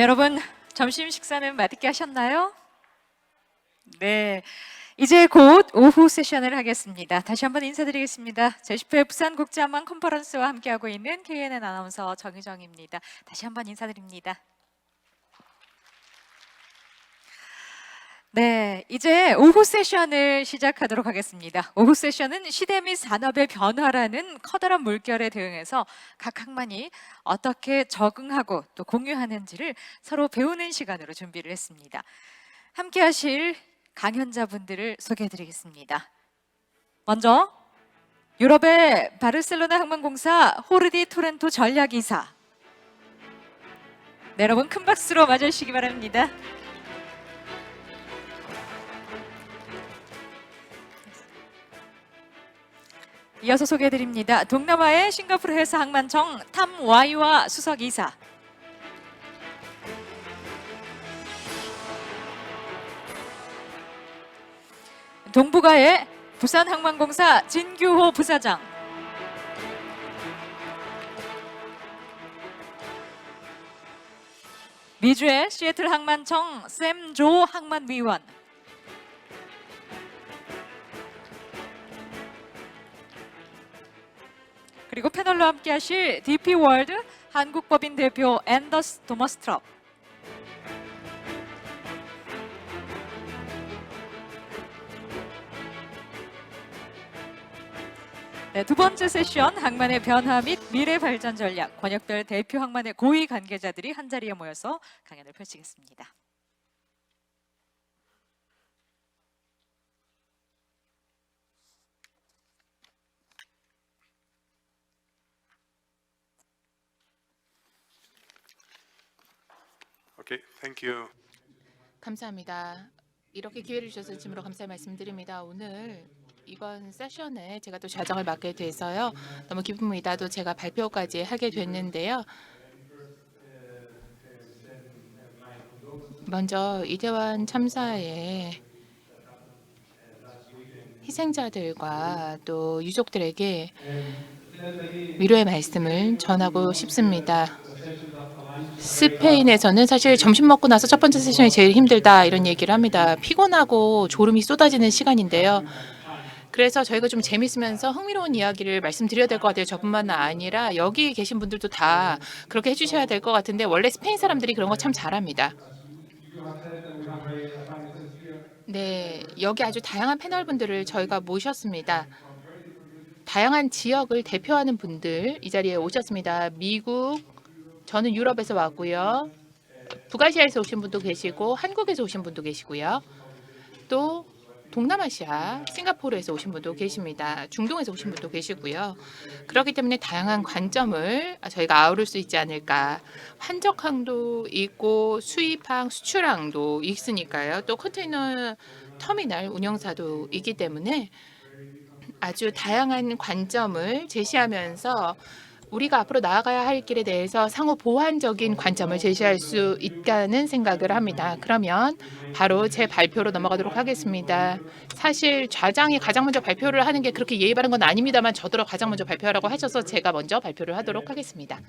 네, 여러분 점심 식사는 맛있게 하셨나요? 네, 이제 곧 오후 세션을 하겠습니다. 다시 한번 인사드리겠습니다. 제10회 부산국제한만 컨퍼런스와 함께하고 있는 KNN 아나운서 정희정입니다. 다시 한번 인사드립니다. 네, 이제 오후 세션을 시작하도록 하겠습니다. 오후 세션은 시대 및 산업의 변화라는 커다란 물결에 대응해서 각 학만이 어떻게 적응하고 또 공유하는지를 서로 배우는 시간으로 준비를 했습니다. 함께 하실 강연자분들을 소개해드리겠습니다. 먼저 유럽의 바르셀로나 항만공사 호르디 토렌토 전략이사. 네, 여러분 큰 박수로 맞아주시기 바랍니다. 이어서 소개해드립니다. 동남아의 싱가포르 회사 항만청 탐 와이와 수석이사. 동북아의 부산항만공사 진규호 부사장. 미주의 시애틀 항만청 샘조 항만위원. 그리고 패널로 함께 하실 DP월드 한국법인 대표 앤더스 도머스트럽. 네, 두 번째 세션 항만의 변화 및 미래 발전 전략, 권역별 대표 항만의 고위 관계자들이 한자리에 모여서 강연을 펼치겠습니다. Okay, thank you. 감사합니다. 이렇게 기회를 주셔서 진심으로 감사의 말씀드립니다. 오늘 이번 세션에 제가 또 좌정을 맡게 돼서요. 너무 기쁩니다. 또 제가 발표까지 하게 됐는데요. 먼저 이태원 참사의 희생자들과 또 유족들에게 위로의 말씀을 전하고 싶습니다. 스페인에서는 사실 점심 먹고 나서 첫 번째 세션이 제일 힘들다 이런 얘기를 합니다. 피곤하고 졸음이 쏟아지는 시간인데요. 그래서 저희가 좀 재밌으면서 흥미로운 이야기를 말씀드려야 될 것 같아요. 저뿐만 아니라 여기 계신 분들도 다 그렇게 해주셔야 될 것 같은데 원래 스페인 사람들이 그런 거 참 잘합니다. 네, 여기 아주 다양한 패널 분들을 저희가 모셨습니다. 다양한 지역을 대표하는 분들 이 자리에 오셨습니다. 미국, 저는 유럽에서 왔고요. 북아시아에서 오신 분도 계시고 한국에서 오신 분도 계시고요. 또 동남아시아, 싱가포르에서 오신 분도 계십니다. 중동에서 오신 분도 계시고요. 그렇기 때문에 다양한 관점을 저희가 아우를 수 있지 않을까. 환적항도 있고 수입항, 수출항도 있으니까요. 또 컨테이너 터미널 운영사도 있기 때문에 아주 다양한 관점을 제시하면서 우리가 앞으로 나아가야 할 길에 대해서 상호 보완적인 관점을 제시할 수 있다는 생각을 합니다. 그러면 바로 제 발표로 넘어가도록 하겠습니다. 사실 좌장이 가장 먼저 발표를 하는 게 그렇게 예의 바른 건 아닙니다만 저더러 가장 먼저 발표하라고 하셔서 제가 먼저 발표를 하도록 하겠습니다.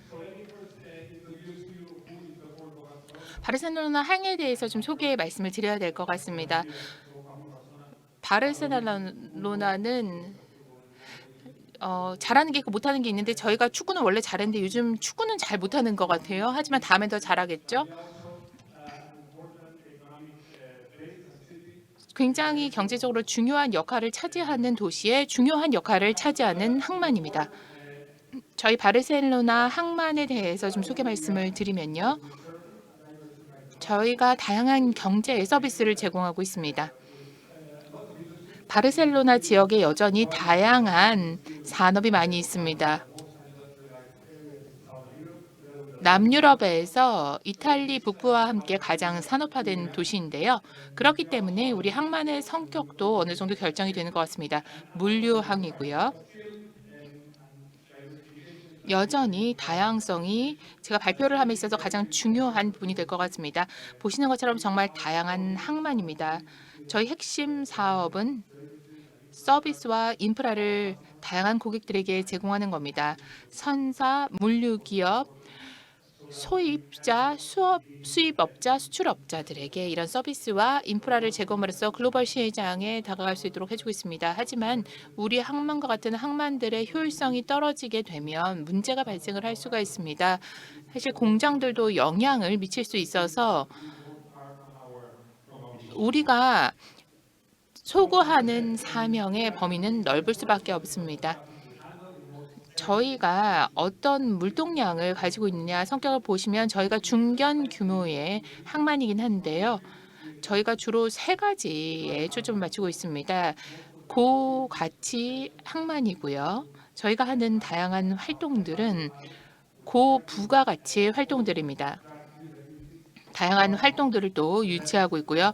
바르셀로나 항에 대해서 좀 소개 말씀을 드려야 될 것 같습니다. 바르셀로나는 잘하는 게 있고 못하는 게 있는데 저희가 축구는 원래 잘했는데 요즘 축구는 잘 못하는 것 같아요. 하지만 다음엔 더 잘하겠죠. 굉장히 경제적으로 중요한 역할을 차지하는 도시에 중요한 역할을 차지하는 항만입니다. 저희 바르셀로나 항만에 대해서 좀 소개 말씀을 드리면요. 저희가 다양한 경제 서비스를 제공하고 있습니다. 바르셀로나 지역에 여전히 다양한 산업이 많이 있습니다. 남유럽에서 이탈리 북부와 함께 가장 산업화된 도시인데요. 그렇기 때문에 우리 항만의 성격도 어느 정도 결정이 되는 것 같습니다. 물류항이고요. 여전히 다양성이 제가 발표를 함에 있어서 가장 중요한 부분이 될 것 같습니다. 보시는 것처럼 정말 다양한 항만입니다. 저희 핵심 사업은 서비스와 인프라를 다양한 고객들에게 제공하는 겁니다. 선사, 물류기업, 소입자, 수입업자, 수출업자들에게 이런 서비스와 인프라를 제공함으로써 글로벌 시장에 다가갈 수 있도록 해주고 있습니다. 하지만 우리 항만과 같은 항만들의 효율성이 떨어지게 되면 문제가 발생을 할 수가 있습니다. 사실 공장들도 영향을 미칠 수 있어서 우리가 소구하는 사명의 범위는 넓을 수밖에 없습니다. 저희가 어떤 물동량을 가지고 있느냐 성격을 보시면 저희가 중견 규모의 항만이긴 한데요. 저희가 주로 세 가지에 초점을 맞추고 있습니다. 고가치 항만이고요. 저희가 하는 다양한 활동들은 고부가가치의 활동들입니다. 다양한 활동들을 또 유치하고 있고요.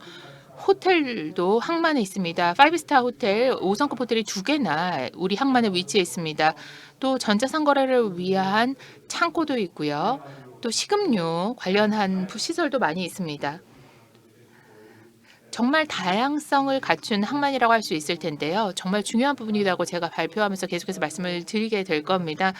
호텔도 항만에 있습니다. 5스타 호텔, 5성급 호텔이 2개나 우리 항만에 위치해 있습니다. 또 전자상거래를 위한 창고도 있고요. 또 식음료 관련한 시설도 많이 있습니다. 정말 다양성을 갖춘 항만이라고 할 수 있을 텐데요. 정말 중요한 부분이라고 제가 발표하면서 계속해서 말씀을 드리게 될 겁니다.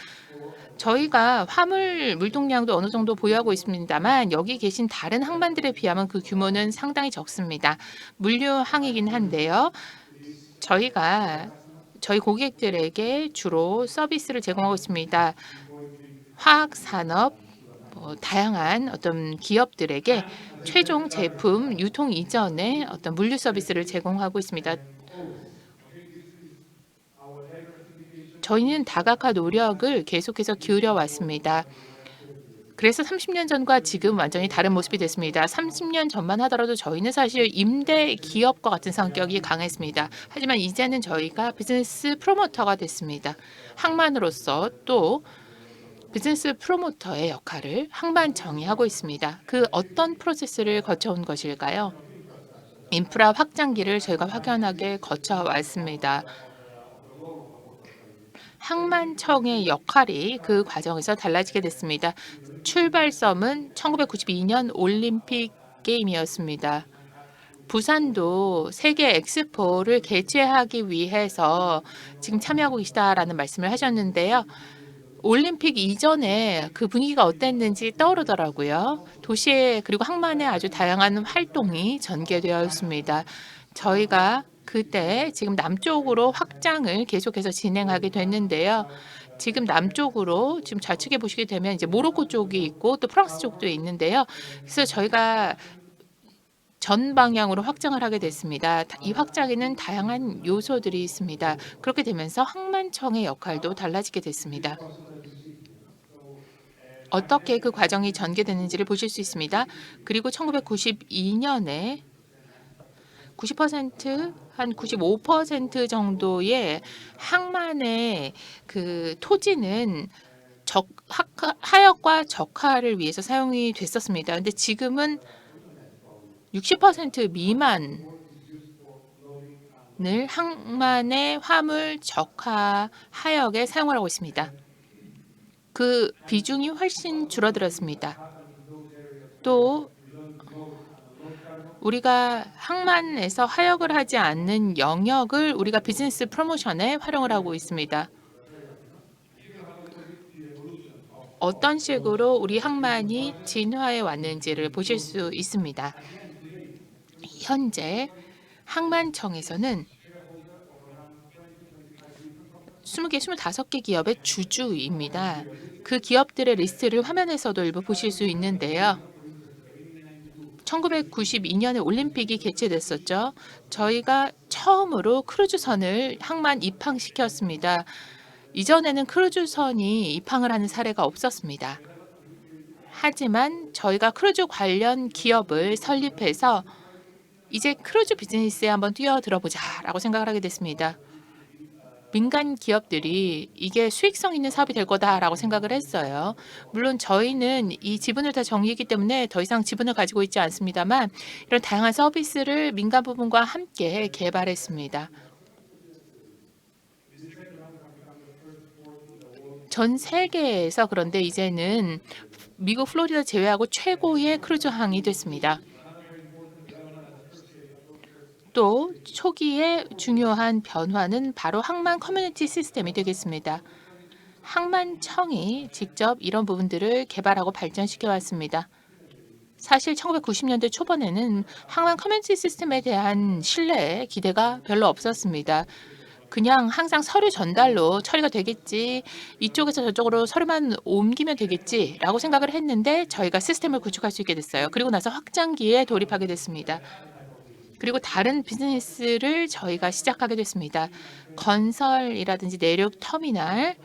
저희가 화물 물동량도 어느 정도 보유하고 있습니다만 여기 계신 다른 항만들에 비하면 그 규모는 상당히 적습니다. 물류항이긴 한데요. 저희가 저희 고객들에게 주로 서비스를 제공하고 있습니다. 화학산업, 다양한 어떤 기업들에게 최종 제품 유통 이전에 어떤 물류 서비스를 제공하고 있습니다. 저희는 다각화 노력을 계속해서 기울여 왔습니다. 그래서 30년 전과 지금 완전히 다른 모습이 됐습니다. 30년 전만 하더라도 저희는 사실 임대 기업과 같은 성격이 강했습니다. 하지만 이제는 저희가 비즈니스 프로모터가 됐습니다. 항만으로서 또 비즈니스 프로모터의 역할을 항만청이 하고 있습니다. 그 어떤 프로세스를 거쳐온 것일까요? 인프라 확장기를 저희가 확연하게 거쳐왔습니다. 항만청의 역할이 그 과정에서 달라지게 됐습니다. 출발점은 1992년 올림픽 게임이었습니다. 부산도 세계 엑스포를 개최하기 위해서 지금 참여하고 계시다라는 말씀을 하셨는데요. 올림픽 이전에 그 분위기가 어땠는지 떠오르더라고요. 도시에 그리고 항만의 아주 다양한 활동이 전개되어 있습니다. 저희가 그때 지금 남쪽으로 확장을 계속해서 진행하게 됐는데요. 지금 남쪽으로 지금 좌측에 보시게 되면 이제 모로코 쪽이 있고 또 프랑스 쪽도 있는데요. 그래서 저희가 전 방향으로 확장을 하게 됐습니다. 이 확장에는 다양한 요소들이 있습니다. 그렇게 되면서 항만청의 역할도 달라지게 됐습니다. 어떻게 그 과정이 전개되는지를 보실 수 있습니다. 그리고 1992년에 90%, 한 95% 정도의 항만의 그 토지는 하역과 적하를 위해서 사용이 됐었습니다. 근데 지금은 60% 미만을 항만의 화물, 적하, 하역에 사용을 하고 있습니다. 그 비중이 훨씬 줄어들었습니다. 또 우리가 항만에서 하역을 하지 않는 영역을 우리가 비즈니스 프로모션에 활용을 하고 있습니다. 어떤 식으로 우리 항만이 진화해 왔는지를 보실 수 있습니다. 현재 항만청에서는 20개, 25개 기업의 주주입니다. 그 기업들의 리스트를 화면에서도 일부 보실 수 있는데요. 1992년에 올림픽이 개최됐었죠. 저희가 처음으로 크루즈선을 항만 입항시켰습니다. 이전에는 크루즈선이 입항을 하는 사례가 없었습니다. 하지만 저희가 크루즈 관련 기업을 설립해서 이제 크루즈 비즈니스에 한번 뛰어들어 보자라고 생각을 하게 됐습니다. 민간 기업들이 이게 수익성 있는 사업이 될 거다라고 생각을 했어요. 물론 저희는 이 지분을 다 정리했기 때문에 더 이상 지분을 가지고 있지 않습니다만 이런 다양한 서비스를 민간 부분과 함께 개발했습니다. 전 세계에서 그런데 이제는 미국 플로리다 제외하고 최고의 크루즈항이 됐습니다. 또 초기에 중요한 변화는 바로 항만 커뮤니티 시스템이 되겠습니다. 항만청이 직접 이런 부분들을 개발하고 발전시켜 왔습니다. 사실 1990년대 초반에는 항만 커뮤니티 시스템에 대한 신뢰, 기대가 별로 없었습니다. 그냥 항상 서류 전달로 처리가 되겠지, 이쪽에서 저쪽으로 서류만 옮기면 되겠지라고 생각을 했는데 저희가 시스템을 구축할 수 있게 됐어요. 그리고 나서 확장기에 돌입하게 됐습니다. 그리고 다른 비즈니스를 저희가 시작하게 됐습니다. 건설이라든지 내륙 터미널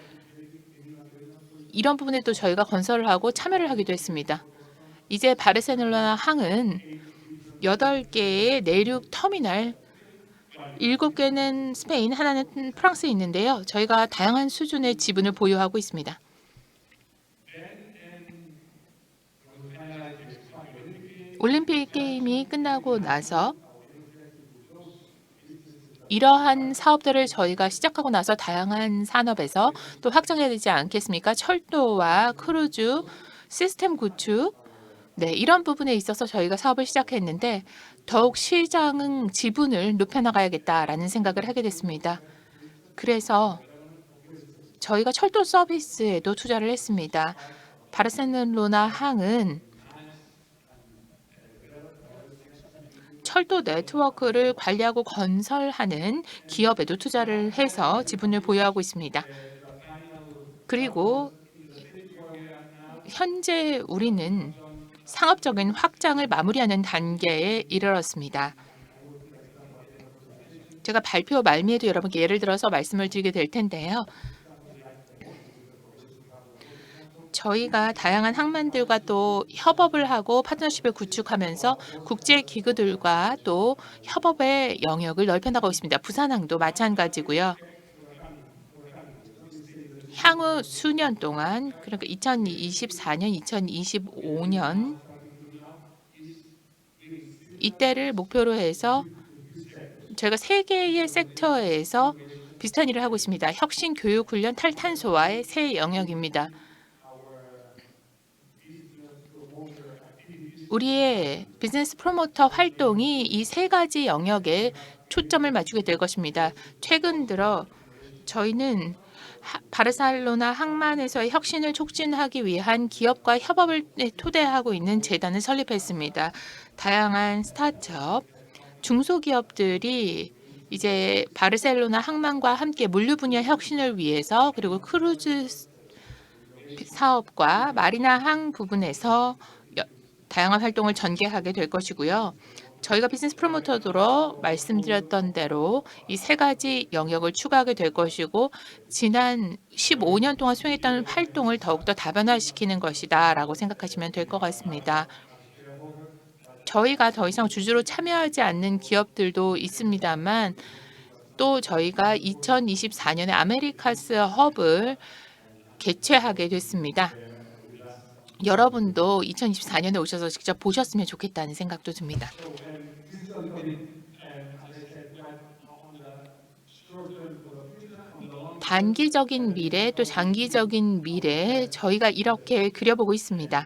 이런 부분에도 저희가 건설을 하고 참여를 하기도 했습니다. 이제 바르셀로나 항은 8개의 내륙 터미널 7개는 스페인, 하나는 프랑스에 있는데요. 저희가 다양한 수준의 지분을 보유하고 있습니다. 올림픽 게임이 끝나고 나서 이러한 사업들을 저희가 시작하고 나서 다양한 산업에서 또 확장해야 되지 않겠습니까? 철도와 크루즈, 시스템 구축, 이런 부분에 있어서 저희가 사업을 시작했는데 더욱 시장 지분을 높여나가야겠다라는 생각을 하게 됐습니다. 그래서 저희가 철도 서비스에도 투자를 했습니다. 바르셀로나 항은 철도 네트워크를 관리하고 건설하는 기업에도 투자를 해서 지분을 보유하고 있습니다. 그리고 현재 우리는 상업적인 확장을 마무리하는 단계에 이르렀습니다. 제가 발표 말미에도 여러분께 예를 들어서 말씀을 드리게 될 텐데요. 저희가 다양한 항만들과 또 협업을 하고 파트너십을 구축하면서 국제기구들과 또 협업의 영역을 넓혀나가고 있습니다. 부산항도 마찬가지고요. 향후 수년 동안, 그러니까 2024년, 2025년 이때를 목표로 해서 저희가 3개의 섹터에서 비슷한 일을 하고 있습니다. 혁신, 교육, 훈련, 탈탄소와의 새 영역입니다. 우리의 비즈니스 프로모터 활동이 이 3가지 영역에 초점을 맞추게 될 것입니다. 최근 들어 저희는 바르셀로나 항만에서의 혁신을 촉진하기 위한 기업과 협업을 토대하고 있는 재단을 설립했습니다. 다양한 스타트업, 중소기업들이 이제 바르셀로나 항만과 함께 물류 분야 혁신을 위해서 그리고 크루즈 사업과 마리나 항 부분에서 다양한 활동을 전개하게 될 것이고요. 저희가 비즈니스 프로모터로 말씀드렸던 대로 이 3가지 영역을 추가하게 될 것이고 지난 15년 동안 수행했던 활동을 더욱더 다변화시키는 것이다 라고 생각하시면 될 것 같습니다. 저희가 더 이상 주주로 참여하지 않는 기업들도 있습니다만 또 저희가 2024년에 아메리카스 헙을 개최하게 됐습니다. 여러분도 2024년에 오셔서 직접 보셨으면 좋겠다는 생각도 듭니다. 단기적인 미래 또 장기적인 미래 저희가 이렇게 그려보고 있습니다.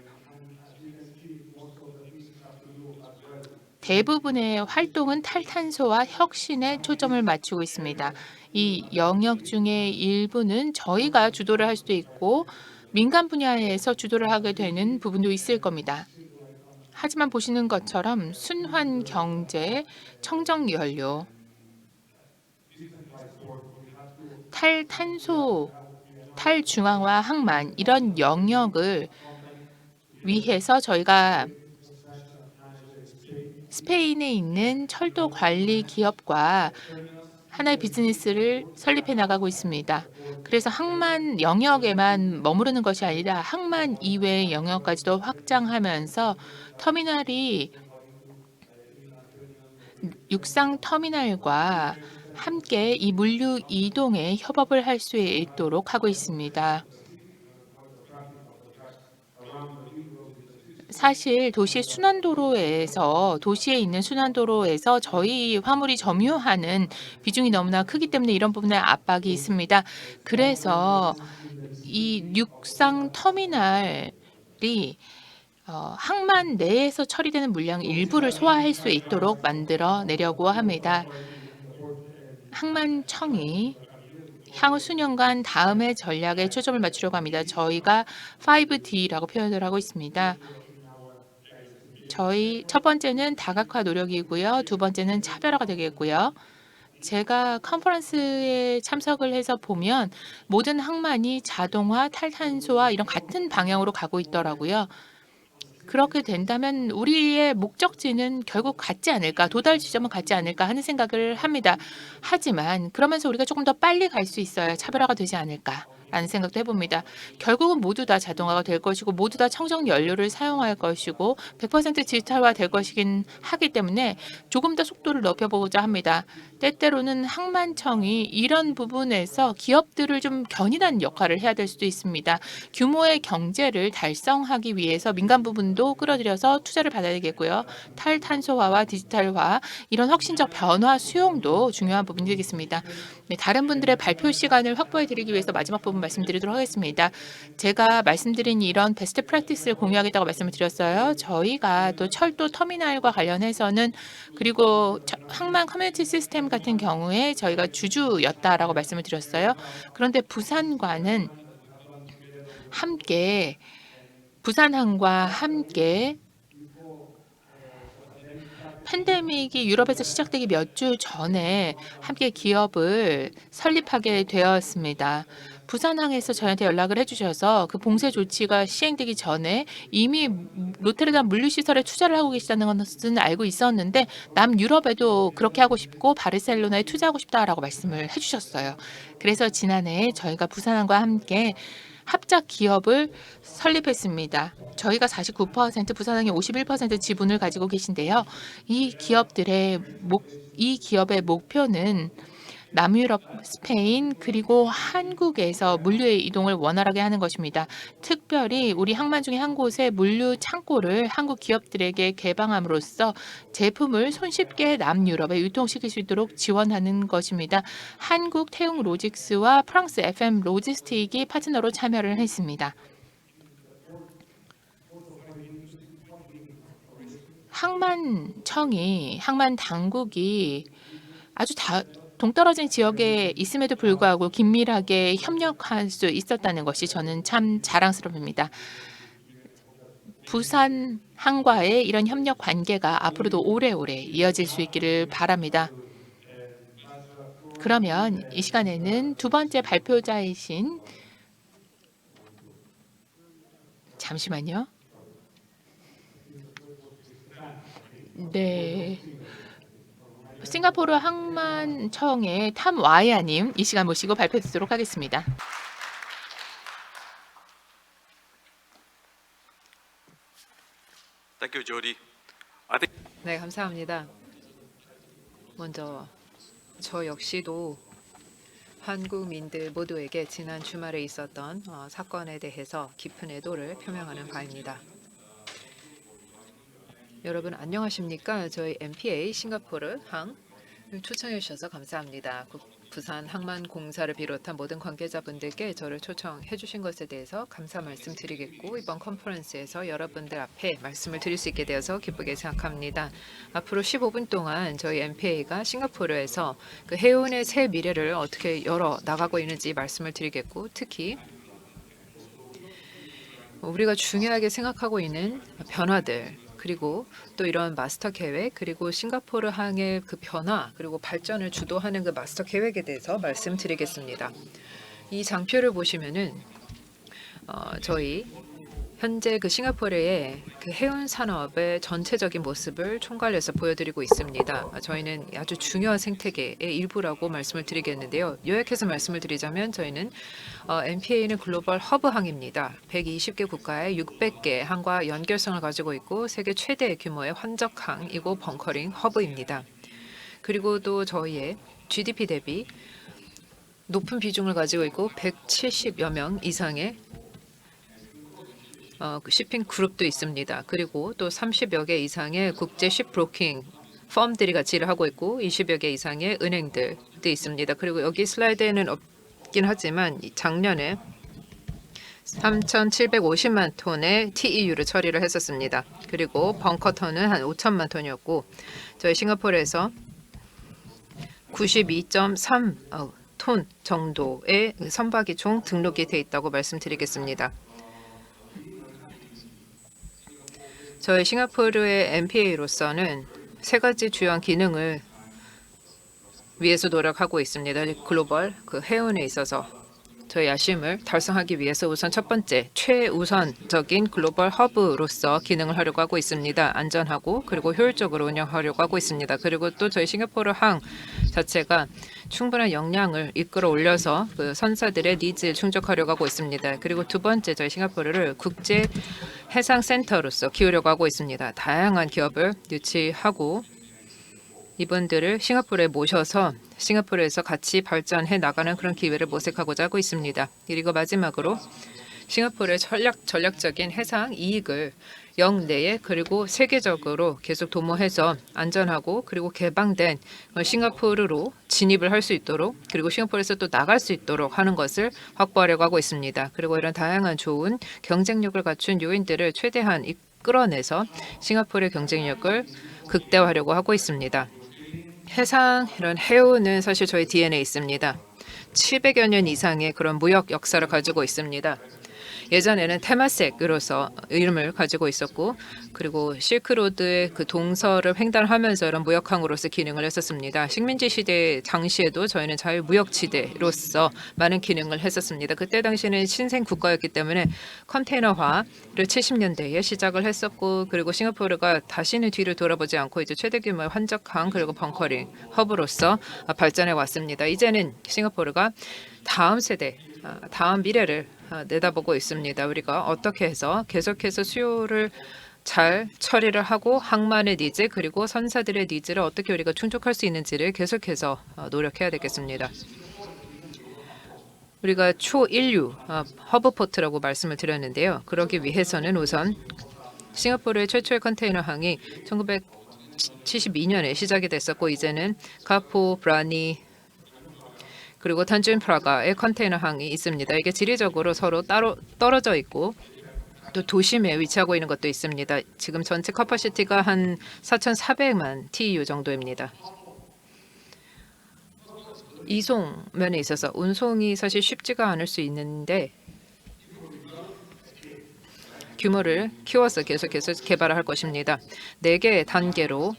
대부분의 활동은 탈탄소와 혁신에 초점을 맞추고 있습니다. 이 영역 중에 일부는 저희가 주도를 할 수도 있고 민간 분야에서 주도를 하게 되는 부분도 있을 겁니다. 하지만 보시는 것처럼 순환 경제, 청정 연료, 탈탄소, 탈중앙화 항만 이런 영역을 위해서 저희가 스페인에 있는 철도 관리 기업과 하나의 비즈니스를 설립해 나가고 있습니다. 그래서 항만 영역에만 머무르는 것이 아니라 항만 이외의 영역까지도 확장하면서 터미널이 육상 터미널과 함께 이 물류 이동에 협업을 할 수 있도록 하고 있습니다. 사실 도시의 도시에 있는 순환도로에서 저희 화물이 점유하는 비중이 너무나 크기 때문에 이런 부분에 압박이 있습니다. 그래서 이 육상 터미널이 항만 내에서 처리되는 물량 일부를 소화할 수 있도록 만들어 내려고 합니다. 항만청이 향후 수년간 다음의 전략에 초점을 맞추려고 합니다. 저희가 5D라고 표현을 하고 있습니다. 저희 첫 번째는 다각화 노력이고요. 두 번째는 차별화가 되겠고요. 제가 컨퍼런스에 참석을 해서 보면 모든 항만이 자동화, 탈탄소화 이런 같은 방향으로 가고 있더라고요. 그렇게 된다면 우리의 목적지는 결국 같지 않을까, 도달 지점은 같지 않을까 하는 생각을 합니다. 하지만 그러면서 우리가 조금 더 빨리 갈 수 있어야 차별화가 되지 않을까라는 생각도 해봅니다. 결국은 모두 다 자동화가 될 것이고 모두 다 청정 연료를 사용할 것이고 100% 디지털화 될 것이긴 하기 때문에 조금 더 속도를 높여보고자 합니다. 때때로는 항만청이 이런 부분에서 기업들을 좀 견인하는 역할을 해야 될 수도 있습니다. 규모의 경제를 달성하기 위해서 민간 부분도 끌어들여서 투자를 받아야 되겠고요. 탈탄소화와 디지털화 이런 혁신적 변화 수용도 중요한 부분이 되겠습니다. 네, 다른 분들의 발표 시간을 확보해 드리기 위해서 마지막 부분 말씀드리도록 하겠습니다. 제가 말씀드린 이런 베스트 프랙티스를 공유하겠다고 말씀을 드렸어요. 저희가 또 철도 터미널과 관련해서는 그리고 항만 커뮤니티 시스템 같은 경우에 저희가 주주였다라고 말씀을 드렸어요. 그런데 부산과는 함께 부산항과 함께 팬데믹이 유럽에서 시작되기 몇 주 전에 함께 기업을 설립하게 되었습니다. 부산항에서 저희한테 연락을 해주셔서 그 봉쇄 조치가 시행되기 전에 이미 로테르담 물류시설에 투자를 하고 계시다는 것은 알고 있었는데 남유럽에도 그렇게 하고 싶고 바르셀로나에 투자하고 싶다라고 말씀을 해주셨어요. 그래서 지난해 저희가 부산항과 함께 합작 기업을 설립했습니다. 저희가 49%, 부산항이 51% 지분을 가지고 계신데요. 이 기업의 목표는 남유럽, 스페인 그리고 한국에서 물류의 이동을 원활하게 하는 것입니다. 특별히 우리 항만 중에 한 곳에 물류 창고를 한국 기업들에게 개방함으로써 제품을 손쉽게 남유럽에 유통시킬 수 있도록 지원하는 것입니다. 한국 태웅 로직스와 프랑스 FM 로지스틱이 파트너로 참여를 했습니다. 항만 당국이 아주 동떨어진 지역에 있음에도 불구하고 긴밀하게 협력할 수 있었다는 것이 저는 참 자랑스럽습니다. 부산항과의 이런 협력 관계가 앞으로도 오래오래 이어질 수 있기를 바랍니다. 그러면 이 시간에는 두 번째 발표자이신 잠시만요. 네. 싱가포르 항만청의 탐 와이아님 이 시간 모시고 발표해 주도록 하겠습니다. Thank you, Jody. 네, 감사합니다. 먼저 저 역시도 한국민들 모두에게 지난 주말에 있었던 사건에 대해서 깊은 애도를 표명하는 바입니다. 여러분 안녕하십니까? 저희 MPA 싱가포르 항 초청해 주셔서 감사합니다. 부산 항만공사를 비롯한 모든 관계자분들께 저를 초청해 주신 것에 대해서 감사 말씀드리겠고 이번 컨퍼런스에서 여러분들 앞에 말씀을 드릴 수 있게 되어서 기쁘게 생각합니다. 앞으로 15분 동안 저희 MPA가 싱가포르에서 그 해운의 새 미래를 어떻게 열어 나가고 있는지 말씀을 드리겠고 특히 우리가 중요하게 생각하고 있는 변화들 그리고 또 이런 마스터 계획 그리고 싱가포르 항의 그 변화 그리고 발전을 주도하는 그 마스터 계획에 대해서 말씀드리겠습니다. 이 장표를 보시면은 저희 현재 그 싱가포르의 그 해운 산업의 전체적인 모습을 총괄해서 보여드리고 있습니다. 저희는 아주 중요한 생태계의 일부라고 말씀을 드리겠는데요. 요약해서 말씀을 드리자면 저희는 MPA는 글로벌 허브 항입니다. 120개 국가의 600개 항과 연결성을 가지고 있고 세계 최대 규모의 환적 항이고 벙커링 허브입니다. 그리고 또 저희의 GDP 대비 높은 비중을 가지고 있고 170여 명 이상의 shipping 그룹도 있습니다. 그리고 또 30여 개 이상의 국제 shipbroking 펌들이 같이 일을 하고 있고 20여 개 이상의 은행들도 있습니다. 그리고 여기 슬라이드에는 없긴 하지만 작년에 3,750만 톤의 TEU를 처리를 했었습니다. 그리고 벙커턴은 한 5천만 톤이었고 저희 싱가포르에서 92.3 톤 정도의 선박이 총 등록이 돼 있다고 말씀드리겠습니다. 저희 싱가포르의 MPA로서는 세 가지 주요한 기능을 위해서 노력하고 있습니다. 글로벌 해운에 있어서 저희 야심을 달성하기 위해서 우선 첫 번째 최우선적인 글로벌 허브로서 기능을 하려고 하고 있습니다. 안전하고 그리고 효율적으로 운영하려고 하고 있습니다. 그리고 또 저희 싱가포르 항 자체가 충분한 역량을 이끌어 올려서 그 선사들의 니즈를 충족하려고 하고 있습니다. 그리고 두 번째 저희 싱가포르를 국제 해상 센터로서 키우려고 하고 있습니다. 다양한 기업을 유치하고 이분들을 싱가포르에 모셔서 싱가포르에서 같이 발전해 나가는 그런 기회를 모색하고자 하고 있습니다. 그리고 마지막으로 싱가포르의 전략적인 해상 이익을 영내에 그리고 세계적으로 계속 도모해서 안전하고 그리고 개방된 싱가포르로 진입을 할 수 있도록 그리고 싱가포르에서 또 나갈 수 있도록 하는 것을 확보하려고 하고 있습니다. 그리고 이런 다양한 좋은 경쟁력을 갖춘 요인들을 최대한 끌어내서 싱가포르의 경쟁력을 극대화하려고 하고 있습니다. 해상 이런 해운은 사실 저희 DNA에 있습니다. 700여 년 이상의 그런 무역 역사를 가지고 있습니다. 예전에는 테마색으로서 이름을 가지고 있었고 그리고 실크로드의 그 동서를 횡단하면서 이런 무역항으로서 기능을 했었습니다. 식민지 시대 당시에도 저희는 자유무역지대로서 많은 기능을 했었습니다. 그때 당시에는 신생 국가였기 때문에 컨테이너화를 70년대에 시작을 했었고 그리고 싱가포르가 다시는 뒤를 돌아보지 않고 이제 최대 규모의 환적항 그리고 벙커링 허브로서 발전해 왔습니다. 이제는 싱가포르가 다음 세대, 다음 미래를 내다보고 있습니다. 우리가 어떻게 해서 계속해서 수요를 잘 처리를 하고 항만의 니즈 그리고 선사들의 니즈를 어떻게 우리가 충족할 수 있는지를 계속해서 노력해야 되겠습니다. 우리가 초인류 허브포트라고 말씀을 드렸는데요. 그러기 위해서는 우선 싱가포르의 최초의 컨테이너항이 1972년에 시작이 됐었고 이제는 카포, 브라니 그리고 탄준 프라가의 컨테이너 항이 있습니다. 이게 지리적으로 서로 따로 떨어져 있고 또 도심에 위치하고 있는 것도 있습니다. 지금 전체 커퍼시티가 한 4,400만 TEU 정도입니다. 이송 면에 있어서 운송이 사실 쉽지가 않을 수 있는데 규모를 키워서 계속해서 개발을 할 것입니다. 4개의 단계로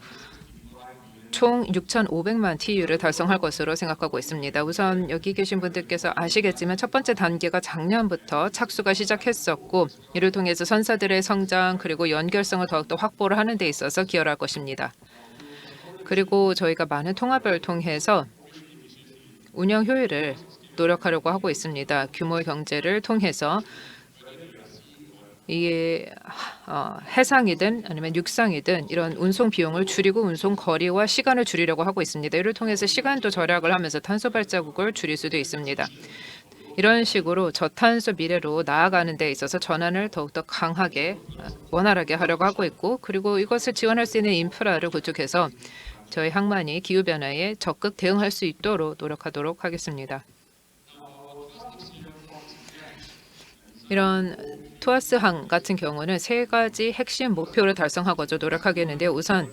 총 6,500만 TU를 달성할 것으로 생각하고 있습니다. 우선 여기 계신 분들께서 아시겠지만 첫 번째 단계가 작년부터 착수가 시작했었고 이를 통해서 선사들의 성장 그리고 연결성을 더욱더 확보를 하는 데 있어서 기여를 할 것입니다. 그리고 저희가 많은 통합을 통해서 운영 효율을 노력하려고 하고 있습니다. 규모 경제를 통해서 이게 해상이든 아니면 육상이든 이런 운송 비용을 줄이고 운송 거리와 시간을 줄이려고 하고 있습니다. 이를 통해서 시간도 절약을 하면서 탄소 발자국을 줄일 수도 있습니다. 이런 식으로 저탄소 미래로 나아가는 데 있어서 전환을 더욱더 강하게 원활하게 하려고 하고 있고 그리고 이것을 지원할 수 있는 인프라를 구축해서 저희 항만이 기후변화에 적극 대응할 수 있도록 노력하도록 하겠습니다. 이런 투아스항 같은 경우는 3가지 핵심 목표를 달성하고자 노력하겠는데 우선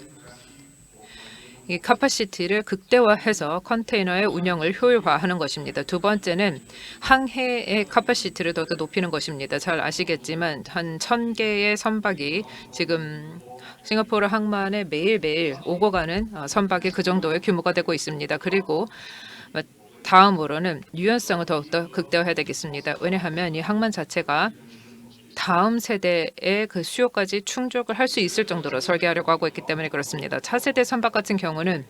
이 카파시티를 극대화해서 컨테이너의 운영을 효율화하는 것입니다. 두 번째는 항해의 카파시티를 더 높이는 것입니다. 잘 아시겠지만 한 1,000개의 선박이 지금 싱가포르 항만에 매일매일 오고 가는 선박이 그 정도의 규모가 되고 있습니다. 그리고 다음으로는 유연성을 더욱더 극대화해야 되겠습니다. 왜냐하면 이 항만 자체가 다음 세대의 그 수요까지 충족을 할 수 있을 정도로 설계하려고 하고 있기 때문에 그렇습니다. 차세대 선박 같은 경우는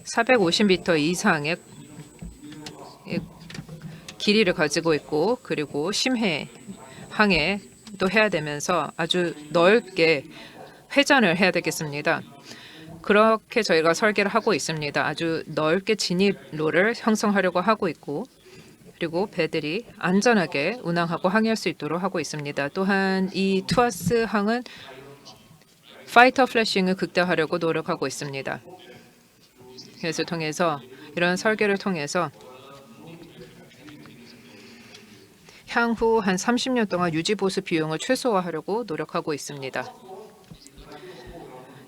450m 이상의 길이를 가지고 있고 그리고 심해 항해도 해야 되면서 아주 넓게 회전을 해야 되겠습니다. 그렇게 저희가 설계를 하고 있습니다. 아주 넓게 진입로를 형성하려고 하고 있고 그리고 배들이 안전하게 운항하고 항해할 수 있도록 하고 있습니다. 또한 이 투아스 항은 파이터 플래싱을 극대화하려고 노력하고 있습니다. 그래서 통해서 이런 설계를 통해서 향후 한 30년 동안 유지 보수 비용을 최소화하려고 노력하고 있습니다.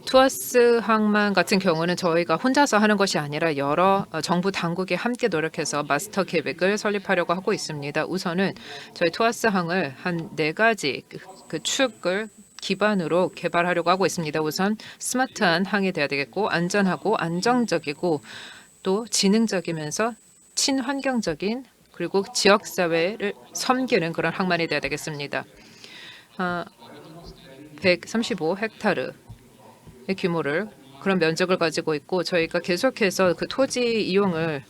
투어스 항만 같은 경우는 저희가 혼자서 하는 것이 아니라 여러 정부 당국이 함께 노력해서 마스터 계획을 설립하려고 하고 있습니다. 우선은 저희 투어스 항을 한 4가지 그 축을 기반으로 개발하려고 하고 있습니다. 우선 스마트한 항이 돼야 되겠고, 안전하고 안정적이고 또 지능적이면서 친환경적인, 그리고 지역사회를 섬기는 그런 항만이 돼야 되겠습니다. 135헥타르의 규모를, 그런 면적을 가지고 있고, 저희가 계속해서 그 토지 이용을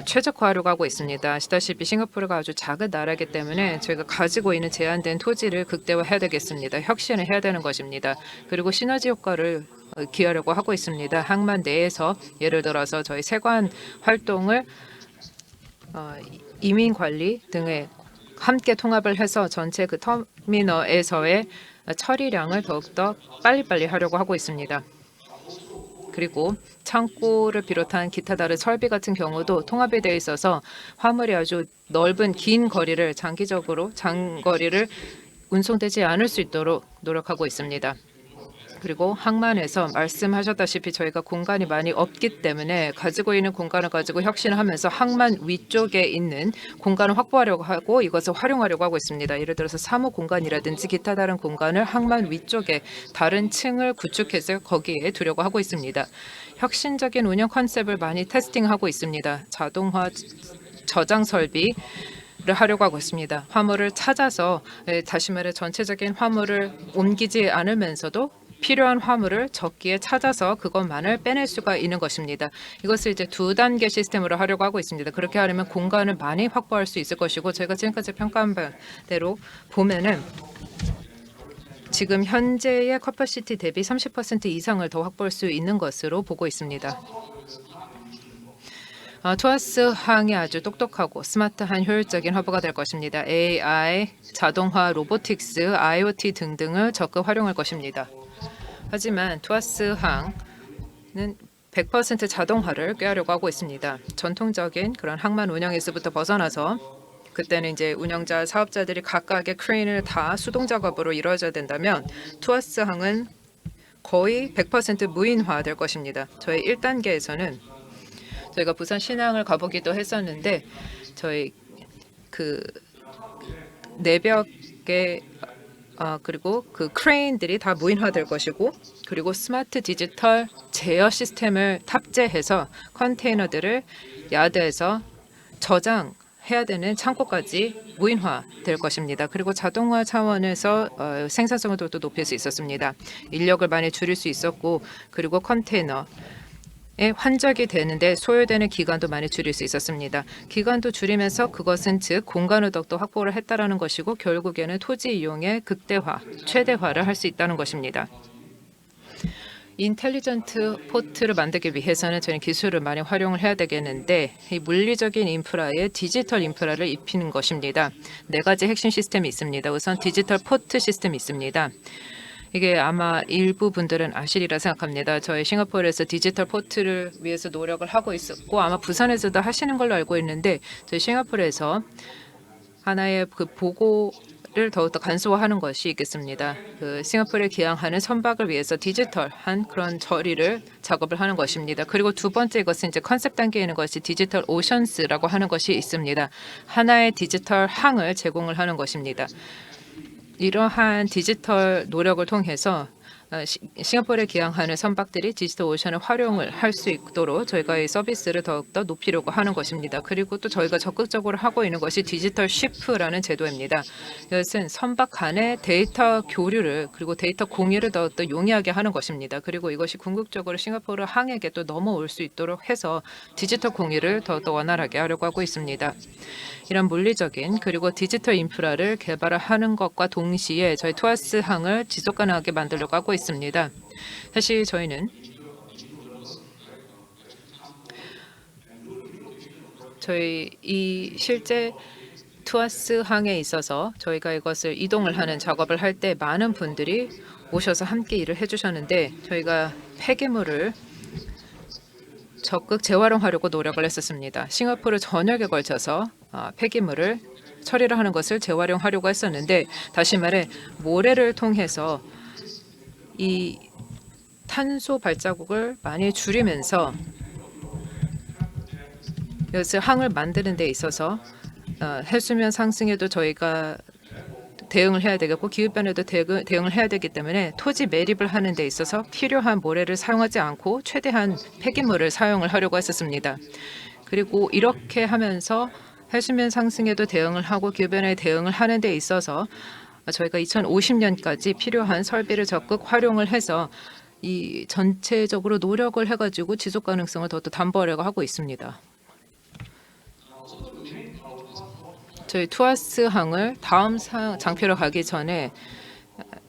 최적화하려고 하고 있습니다. 아시다시피 싱가포르가 아주 작은 나라이기 때문에 저희가 가지고 있는 제한된 토지를 극대화해야 되겠습니다. 혁신을 해야 되는 것입니다. 그리고 시너지 효과를 기하려고 하고 있습니다. 항만 내에서 예를 들어서 저희 세관 활동을 이민 관리 등에 함께 통합을 해서 전체 그 터미널에서의 처리량을 더욱더 빨리빨리 하려고 하고 있습니다. 그리고 창고를 비롯한 기타 다른 설비 같은 경우도 통합이 되어 있어서 화물이 아주 넓은 긴 거리를 장거리를 운송되지 않을 수 있도록 노력하고 있습니다. 그리고 항만에서 말씀하셨다시피 저희가 공간이 많이 없기 때문에 가지고 있는 공간을 가지고 혁신을 하면서 항만 위쪽에 있는 공간을 확보하려고 하고 이것을 활용하려고 하고 있습니다. 예를 들어서 사무 공간이라든지 기타 다른 공간을 항만 위쪽에 다른 층을 구축해서 거기에 두려고 하고 있습니다. 혁신적인 운영 컨셉을 많이 테스팅하고 있습니다. 자동화 저장 설비 를 하려고 하고 있습니다. 화물을 찾아서 다시 말해 전체적인 화물을 옮기지 않으면서도 필요한 화물을 적기에 찾아서 그것만을 빼낼 수가 있는 것입니다. 이것을 이제 2단계 시스템으로 하려고 하고 있습니다. 그렇게 하려면 공간을 많이 확보할 수 있을 것이고, 저희가 지금까지 평가한 바대로 보면은 지금 현재의 커퍼시티 대비 30% 이상을 더 확보할 수 있는 것으로 보고 있습니다. 투어스 항이 아주 똑똑하고 스마트한 효율적인 허브가 될 것입니다. AI, 자동화, 로보틱스, IoT 등등을 적극 활용할 것입니다. 하지만 투어스 항은 100% 자동화를 꾀하려고 하고 있습니다. 전통적인 그런 항만 운영에서부터 벗어나서 그때는 이제 운영자, 사업자들이 각각의 크레인을 다 수동 작업으로 이루어져야 된다면 투어스 항은 거의 100% 무인화 될 것입니다. 저희 1단계에서는 저희가 부산 신항을 가보기도 했었는데 저희 그 내벽에 그리고 그 크레인들이 다 무인화될 것이고, 그리고 스마트 디지털 제어 시스템을 탑재해서 컨테이너들을 야드에서 저장해야 되는 창고까지 무인화될 것입니다. 그리고 자동화 차원에서 생산성을 또 높일 수 있었습니다. 인력을 많이 줄일 수 있었고, 그리고 컨테이너 환적이 되는데 소요되는 기간도 많이 줄일 수 있었습니다. 기간도 줄이면서 그것은 즉 공간을 더욱더 확보를 했다라는 것이고, 결국에는 토지 이용의 극대화, 최대화를 할 수 있다는 것입니다. 인텔리전트 포트를 만들기 위해서는 저희는 기술을 많이 활용을 해야 되겠는데, 이 물리적인 인프라에 디지털 인프라를 입히는 것입니다. 4가지 핵심 시스템이 있습니다. 우선 디지털 포트 시스템이 있습니다. 이게 아마 일부 분들은 아시리라 생각합니다. 저희 싱가포르에서 디지털 포트를 위해서 노력을 하고 있었고, 아마 부산에서도 하시는 걸로 알고 있는데, 저희 싱가포르에서 하나의 그 보고를 더욱더 간소화하는 것이 있겠습니다. 그 싱가포르에 기항하는 선박을 위해서 디지털한 그런 처리를 작업을 하는 것입니다. 그리고 두 번째 것은 이제 컨셉 단계에 있는 것이 디지털 오션스라고 하는 것이 있습니다. 하나의 디지털 항을 제공을 하는 것입니다. 이러한 디지털 노력을 통해서 싱가포르에 기항하는 선박들이 디지털 오션을 활용을 할 수 있도록 저희가 이 서비스를 더욱더 높이려고 하는 것입니다. 그리고 또 저희가 적극적으로 하고 있는 것이 디지털 쉬프라는 제도입니다. 이것은 선박 간의 데이터 교류를, 그리고 데이터 공유를 더욱더 용이하게 하는 것입니다. 그리고 이것이 궁극적으로 싱가포르 항에게 또 넘어올 수 있도록 해서 디지털 공유를 더욱더 원활하게 하려고 하고 있습니다. 이런 물리적인 그리고 디지털 인프라를 개발하는 것과 동시에 저희 투어스 항을 지속 가능하게 만들려고 하고 있습니다. 사실 저희는 저희 이 실제 투어스 항에 있어서 저희가 이것을 이동을 하는 작업을 할 때 많은 분들이 오셔서 함께 일을 해주셨는데, 저희가 폐기물을 적극 재활용하려고 노력을 했었습니다. 싱가포르 전역에 걸쳐서 폐기물을 처리를 하는 것을 재활용하려고 했었는데, 다시 말해 모래를 통해서 이 탄소 발자국을 많이 줄이면서 이것을 항을 만드는 데 있어서 해수면 상승에도 저희가 대응을 해야 되겠고 기후변에도 대응을 해야 되기 때문에 토지 매립을 하는 데 있어서 필요한 모래를 사용하지 않고 최대한 폐기물을 사용을 하려고 했었습니다. 그리고 이렇게 하면서 해수면 상승에도 대응을 하고 기후변에 대응을 하는 데 있어서 저희가 2050년까지 필요한 설비를 적극 활용을 해서 이 전체적으로 노력을 해가지고 지속 가능성을 더 담보하려고 하고 있습니다. 저희 투아스 항을 다음 장표로 가기 전에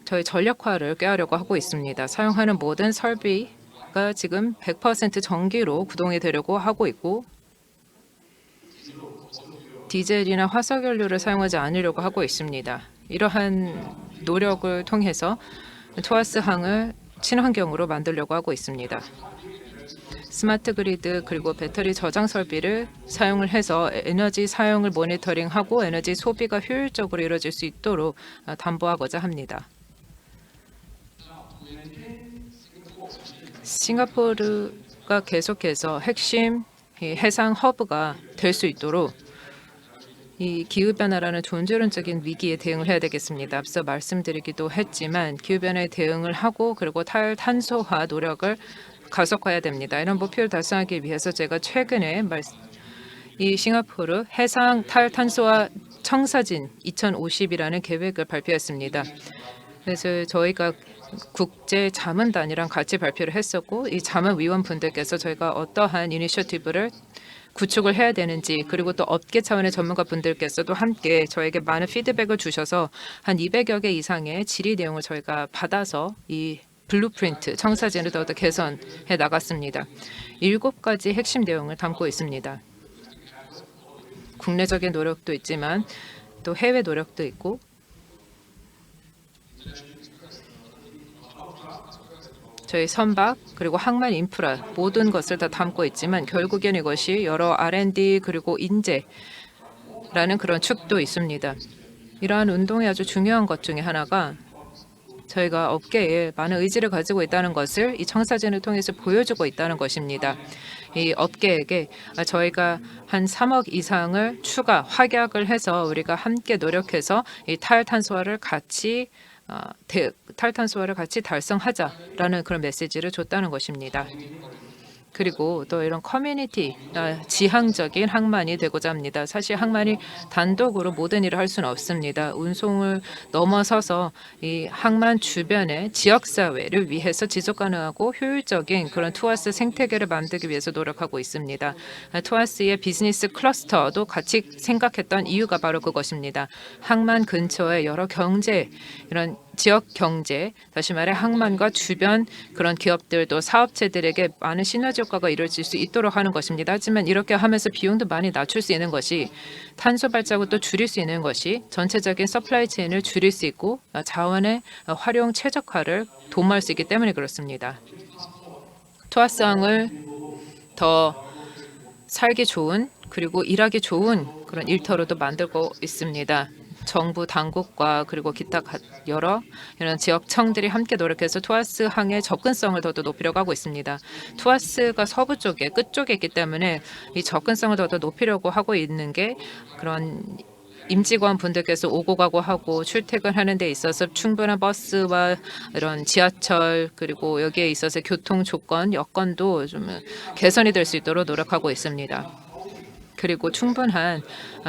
저희 전력화를 꾀하려고 하고 있습니다. 사용하는 모든 설비가 지금 100% 전기로 구동이 되려고 하고 있고 디젤이나 화석연료를 사용하지 않으려고 하고 있습니다. 이러한 노력을 통해서 투아스 항을 친환경으로 만들려고 하고 있습니다. 스마트 그리드 그리고 배터리 저장 설비를 사용을 해서 에너지 사용을 모니터링하고 에너지 소비가 효율적으로 이루어질 수 있도록 담보하고자 합니다. 싱가포르가 계속해서 핵심 해상 허브가 될 수 있도록 이 기후변화라는 존재론적인 위기에 대응을 해야 되겠습니다. 앞서 말씀드리기도 했지만 기후변화에 대응을 하고 그리고 탈탄소화 노력을 가속화해야 됩니다. 이런 목표를 달성하기 위해서 제가 최근에 이 싱가포르 해상 탈탄소화 청사진 2050이라는 계획을 발표했습니다. 그래서 저희가 국제 자문단이랑 같이 발표를 했었고 이 자문위원분들께서 저희가 어떠한 이니셔티브를 구축을 해야 되는지 그리고 또 업계 차원의 전문가 분들께서도 함께 저에게 많은 피드백을 주셔서 한 200여 개 이상의 질의 내용을 저희가 받아서 이 블루프린트 청사진을 더욱더 개선해 나갔습니다. 7가지 핵심 내용을 담고 있습니다. 국내적인 노력도 있지만 또 해외 노력도 있고 저희 선박 그리고 항만 인프라 모든 것을 다 담고 있지만 결국엔 이것이 여러 R&D 그리고 인재라는 그런 축도 있습니다. 이러한 운동의 아주 중요한 것 중에 하나가 저희가 업계에 많은 의지를 가지고 있다는 것을 이 청사진을 통해서 보여주고 있다는 것입니다. 이 업계에게 저희가 한 3억 이상을 추가 확약을 해서 우리가 함께 노력해서 이 탈탄소화를 같이 달성하자라는 그런 메시지를 줬다는 것입니다. 그리고 또 이런 커뮤니티 지향적인 항만이 되고자 합니다. 사실 항만이 단독으로 모든 일을 할 수는 없습니다. 운송을 넘어서서 이 항만 주변의 지역사회를 위해서 지속가능하고 효율적인 그런 투아스 생태계를 만들기 위해서 노력하고 있습니다. 투아스의 비즈니스 클러스터도 같이 생각했던 이유가 바로 그것입니다. 항만 근처에 여러 경제 이런 지역 경제, 다시 말해 항만과 주변 그런 기업들도 사업체들에게 많은 시너지 효과가 이루어질 수 있도록 하는 것입니다. 하지만 이렇게 하면서 비용도 많이 낮출 수 있는 것이 탄소 발자국도 줄일 수 있는 것이 전체적인 서플라이 체인을 줄일 수 있고 자원의 활용 최적화를 도모할 수 있기 때문에 그렇습니다. 투아스항을 더 살기 좋은 그리고 일하기 좋은 그런 일터로도 만들고 있습니다. 정부 당국과 그리고 기타 여러 이런 지역청들이 함께 노력해서 투아스 항의 접근성을 더 높이려고 하고 있습니다. 투아스가 서부 쪽에 끝쪽에 있기 때문에 이 접근성을 더 높이려고 하고 있는 게 그런 임직원 분들께서 오고 가고 하고 출퇴근하는 데 있어서 충분한 버스와 이런 지하철 그리고 여기에 있어서 교통 조건 여건도 좀 개선이 될 수 있도록 노력하고 있습니다. 그리고 충분한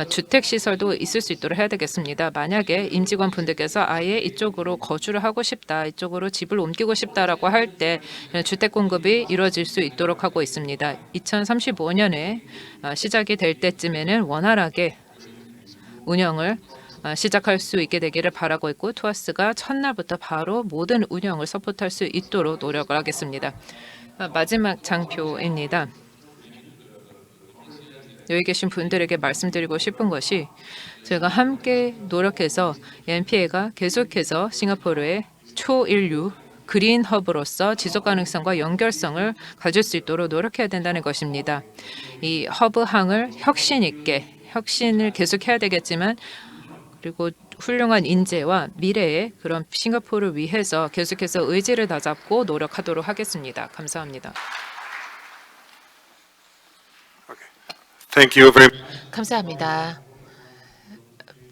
주택 시설도 있을 수 있도록 해야 되겠습니다. 만약에 임직원 분들께서 아예 이쪽으로 거주를 하고 싶다, 이쪽으로 집을 옮기고 싶다라고 할 때 주택 공급이 이루어질 수 있도록 하고 있습니다. 2035년에 시작이 될 때쯤에는 원활하게 운영을 시작할 수 있게 되기를 바라고 있고 투아스가 첫날부터 바로 모든 운영을 서포트할 수 있도록 노력을 하겠습니다. 마지막 장표입니다. 여기 계신 분들에게 말씀드리고 싶은 것이 저희가 함께 노력해서 NPA가 계속해서 싱가포르의 초인류 그린 허브로서 지속 가능성과 연결성을 가질 수 있도록 노력해야 된다는 것입니다. 이 허브 항을 혁신 있게 혁신을 계속해야 되겠지만 그리고 훌륭한 인재와 미래의 그런 싱가포르를 위해서 계속해서 의지를 다잡고 노력하도록 하겠습니다. 감사합니다. Thank you very much. 감사합니다.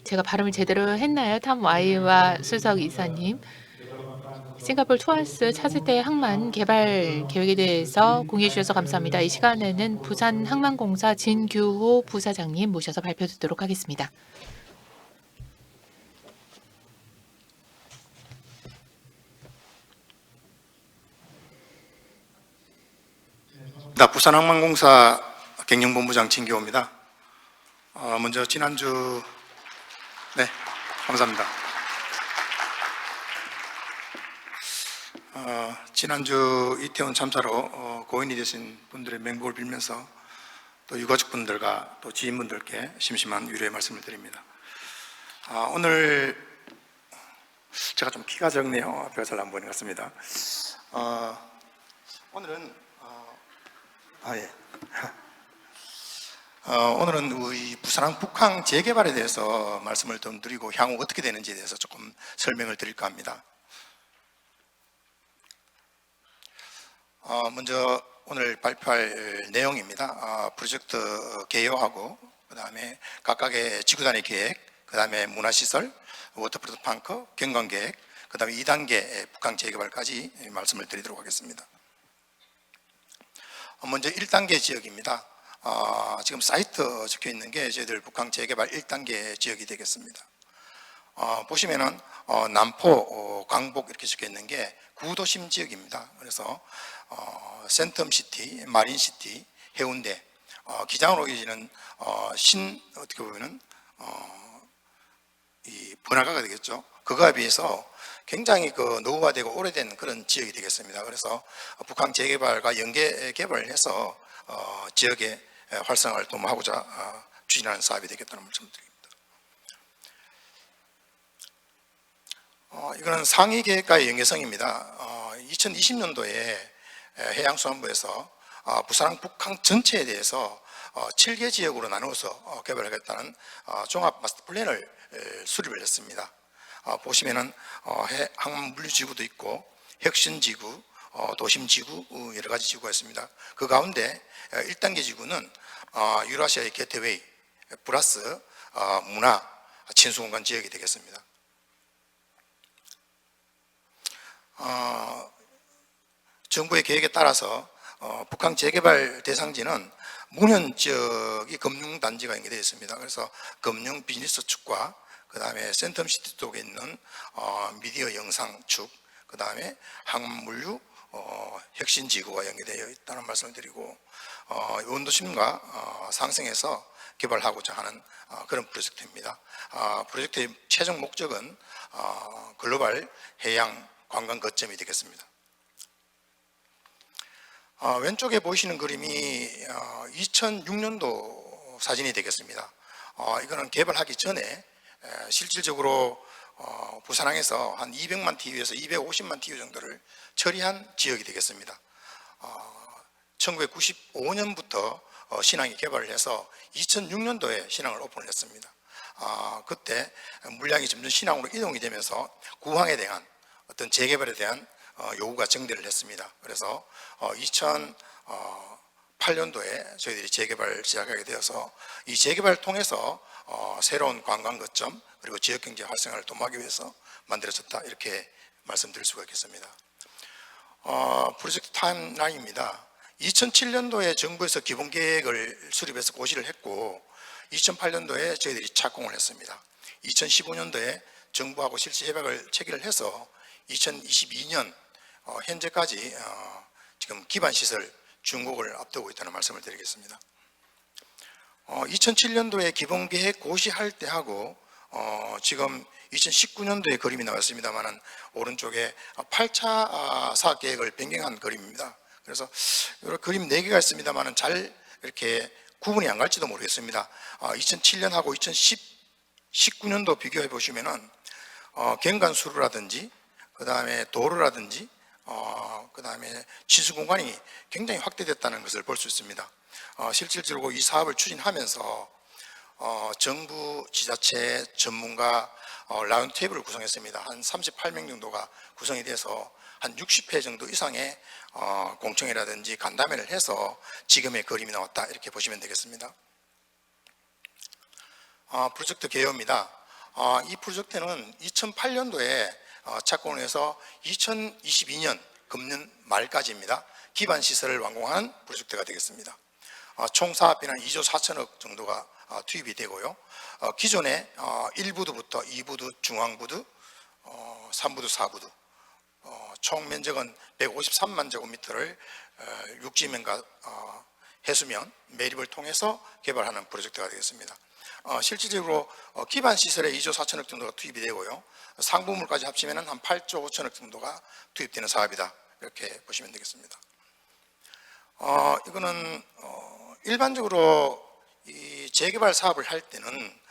제가 발음을 제대로 했나요? 탐 와이와 수석 이사님. 싱가포르 투어스 차세대 항만 개발 계획에 대해서 공유해 주셔서 감사합니다. 이 시간에는 부산 항만공사 진규호 부사장님 모셔서 발표 듣도록 하겠습니다. 부산항만공사 경영본부장 진규호입니다. 먼저 지난주 감사합니다. 지난주 이태원 참사로 고인이 되신 분들의 명복을 빌면서 또 유가족분들과 또 지인분들께 심심한 위로의 말씀을 드립니다. 오늘 제가 좀 키가 적네요. 앞에가 잘 안 보이는 것 같습니다. 오늘은 우리 부산항 북항 재개발에 대해서 말씀을 좀 드리고 향후 어떻게 되는지에 대해서 조금 설명을 드릴까 합니다. 먼저 오늘 발표할 내용입니다. 프로젝트 개요하고 그 다음에 각각의 지구단위 계획, 그 다음에 문화시설, 워터프루트 팡크, 경관계획, 그 다음에 2단계 북항 재개발까지 말씀을 드리도록 하겠습니다. 먼저 1단계 지역입니다. 지금 사이트 적혀 있는 게 저희들 북항 재개발 1단계 지역이 되겠습니다. 보시면은 남포, 광복 이렇게 적혀 있는 게 구도심 지역입니다. 그래서 센텀시티, 마린시티, 해운대, 기장으로 이어지는 어떻게 보면은 이 번화가가 되겠죠. 그거에 비해서 굉장히 노후화되고 오래된 그런 지역이 되겠습니다. 그래서 북항 재개발과 연계 개발을 해서 지역의 활성화를 도모하고자 추진하는 사업이 되겠다는 말씀드립니다. 이거는 상위 계획과의 연계성입니다. 2020년도에 해양수산부에서 부산항 북항 전체에 대해서 7개 지역으로 나누어서 개발하겠다는 종합 마스터 플랜을 수립을 했습니다. 보시면은 항만물류지구도 있고 혁신지구, 도심지구 여러 가지 지구가 있습니다. 그 가운데 1단계 지구는 유라시아의 게트웨이 플러스 문화 친수공간 지역이 되겠습니다. 정부의 계획에 따라서 북항 재개발 대상지는 문현 지역이 금융단지가 연계되어 있습니다. 그래서 금융 비즈니스 축과 그 다음에 센텀시티 쪽에 있는 미디어 영상 축, 그 다음에 항만물류 혁신지구가 연계되어 있다는 말씀을 드리고 원도심과 상생해서 개발하고자 하는 그런 프로젝트입니다. 프로젝트의 최종 목적은 글로벌 해양 관광 거점이 되겠습니다. 왼쪽에 보이시는 그림이 2006년도 사진이 되겠습니다. 이거는 개발하기 전에 실질적으로 부산항에서 한 200만 TU에서 250만 TU 정도를 처리한 지역이 되겠습니다. 1995년부터 신항이 개발을 해서 2006년도에 신항을 오픈을 했습니다. 그때 물량이 점점 신항으로 이동이 되면서 구항에 대한 어떤 재개발에 대한 요구가 증대를 했습니다. 그래서 2008년도에 저희들이 재개발을 시작하게 되어서 이 재개발을 통해서 새로운 관광 거점 그리고 지역경제 활성화를 도모하기 위해서 만들어졌다 이렇게 말씀드릴 수가 있겠습니다. 프로젝트 타임라인입니다. 2007년도에 정부에서 기본계획을 수립해서 고시를 했고 2008년도에 저희들이 착공을 했습니다. 2015년도에 정부하고 실시 협약을 체결을 해서 2022년 현재까지 지금 기반시설 준공을 앞두고 있다는 말씀을 드리겠습니다. 2007년도에 기본계획 고시할 때 하고 지금 2019년도에 그림이 나왔습니다만 오른쪽에 8차 사업계획을 변경한 그림입니다. 그래서 이런 그림 4개가 있습니다만 잘 이렇게 구분이 안 갈지도 모르겠습니다. 2007년하고 2019년도 비교해 보시면은 경관수로라든지 그 다음에 도로라든지 그 다음에 치수공간이 굉장히 확대됐다는 것을 볼 수 있습니다. 실질적으로 이 사업을 추진하면서 정부, 지자체, 전문가 라운드 테이블을 구성했습니다. 한 38명 정도가 구성이 돼서 한 60회 정도 이상의 공청회라든지 간담회를 해서 지금의 그림이 나왔다, 이렇게 보시면 되겠습니다. 프로젝트 개요입니다. 이 프로젝트는 2008년도에 착공을 해서 2022년 금년 말까지입니다. 기반 시설을 완공한 프로젝트가 되겠습니다. 총 사업비는 2조 4천억 정도가 투입이 되고요. 기존에 1부두부터 2부두, 중앙부두, 3부두, 4부두 총 면적은 153만 제곱미터를 육지면과 해수면 매립을 통해서 개발하는 프로젝트가 되겠습니다. 실질적으로 기반 시설에 2조 4천억 정도가 투입이 되고요. 상부물까지 합치면 한 8조 5천억 정도가 투입되는 사업이다, 이렇게 보시면 되겠습니다. 이거는 일반적으로 이 재개발 사업을 할 때는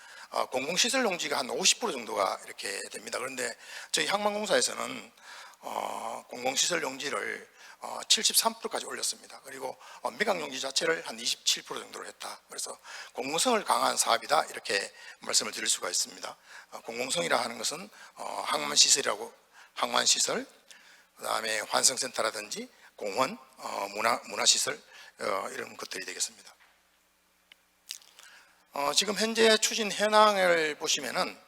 공공시설 용지가 한 50% 정도가 이렇게 됩니다. 그런데 저희 항만공사에서는 공공시설 용지를 73%까지 올렸습니다. 그리고 매각 용지 자체를 한 27% 정도로 했다. 그래서 공공성을 강화한 사업이다, 이렇게 말씀을 드릴 수가 있습니다. 공공성이라 하는 것은 항만시설, 그다음에 환승센터라든지 공원, 문화시설, 이런 것들이 되겠습니다. 지금 현재 추진 현황을 보시면은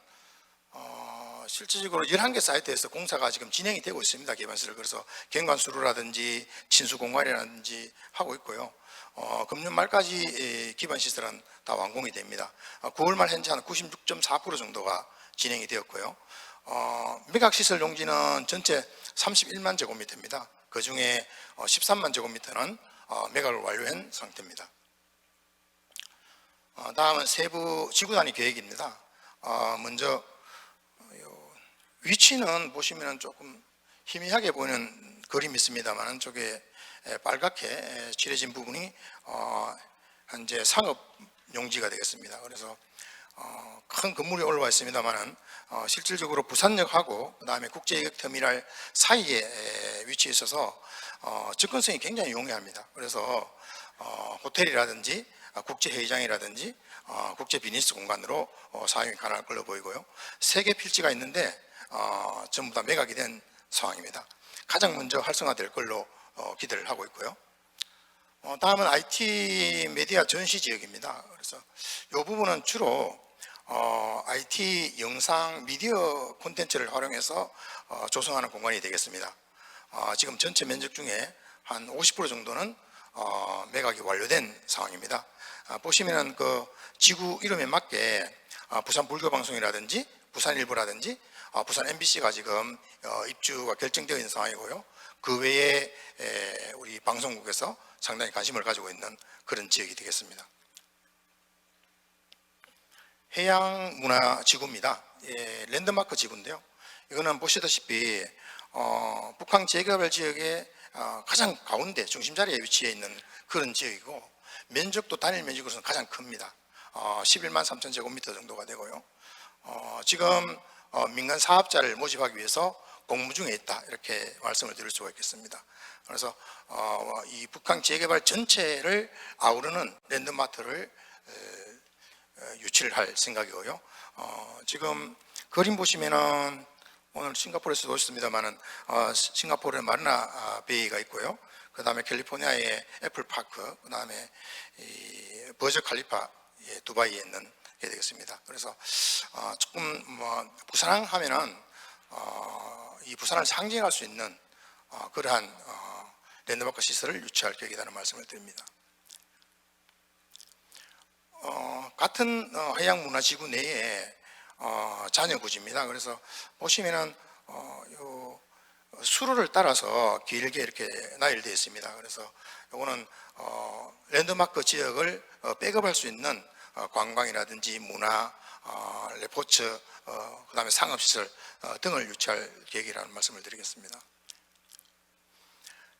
실질적으로 11개 사이트에서 공사가 지금 진행이 되고 있습니다. 개발시설. 그래서 경관수로라든지 친수공관이라든지 하고 있고요. 금년 말까지 기반시설은 다 완공이 됩니다. 9월 말 현재 한 96.4% 정도가 진행이 되었고요. 매각시설 용지는 전체 31만 제곱미터입니다. 그 중에 13만 제곱미터는 매각을 완료한 상태입니다. 다음은 세부 지구 단위 계획입니다. 먼저 위치는 보시면 조금 희미하게 보이는 그림이 있습니다만, 쪽에 빨갛게 칠해진 부분이 현재 상업 용지가 되겠습니다. 그래서 큰 건물이 올라와 있습니다만 실질적으로 부산역하고 그다음에 국제여객터미널 사이에 위치해 있어서 접근성이 굉장히 용이합니다. 그래서 호텔이라든지 국제회의장이라든지 국제비즈니스 공간으로 사용이 가능할 걸로 보이고요. 3개 필지가 있는데 전부 다 매각이 된 상황입니다. 가장 먼저 활성화될 걸로 기대를 하고 있고요. 다음은 IT 메디아 전시 지역입니다. 그래서 이 부분은 주로 IT 영상 미디어 콘텐츠를 활용해서 조성하는 공간이 되겠습니다. 지금 전체 면적 중에 한 50% 정도는 매각이 완료된 상황입니다. 보시면은 그 지구 이름에 맞게 부산 불교방송이라든지 부산일보라든지 부산 MBC가 지금 입주가 결정되어 있는 상황이고요. 그 외에 우리 방송국에서 상당히 관심을 가지고 있는 그런 지역이 되겠습니다. 해양문화지구입니다. 랜드마크 지구인데요. 이거는 보시다시피 북한 재개발 지역의 가장 가운데 중심자리에 위치해 있는 그런 지역이고, 면적도 단일 면적으로서는 가장 큽니다. 11만 3천 제곱미터 정도가 되고요. 지금 민간 사업자를 모집하기 위해서 공무 중에 있다, 이렇게 말씀을 드릴 수가 있겠습니다. 그래서 이 북한 재개발 전체를 아우르는 랜드마크를 유치를 할 생각이고요. 지금 그림 보시면은 오늘 싱가포르에서도 오셨습니다만은 싱가포르의 마리나 베이가 있고요. 그 다음에 캘리포니아의 애플파크, 그 다음에 버즈 칼리파 두바이에 있는 게 되겠습니다. 그래서 조금 부산 하면은 이 부산을 상징할 수 있는 그러한 랜드마크 시설을 유치할 계획이라는 말씀을 드립니다. 같은 해양문화지구 내에 잔여구지입니다. 그래서 보시면은 요 수로를 따라서 길게 이렇게 나열되어 있습니다. 그래서 요거는 랜드마크 지역을 백업할 수 있는 관광이라든지 문화, 레포츠, 그다음에 상업시설 등을 유치할 계획이라는 말씀을 드리겠습니다.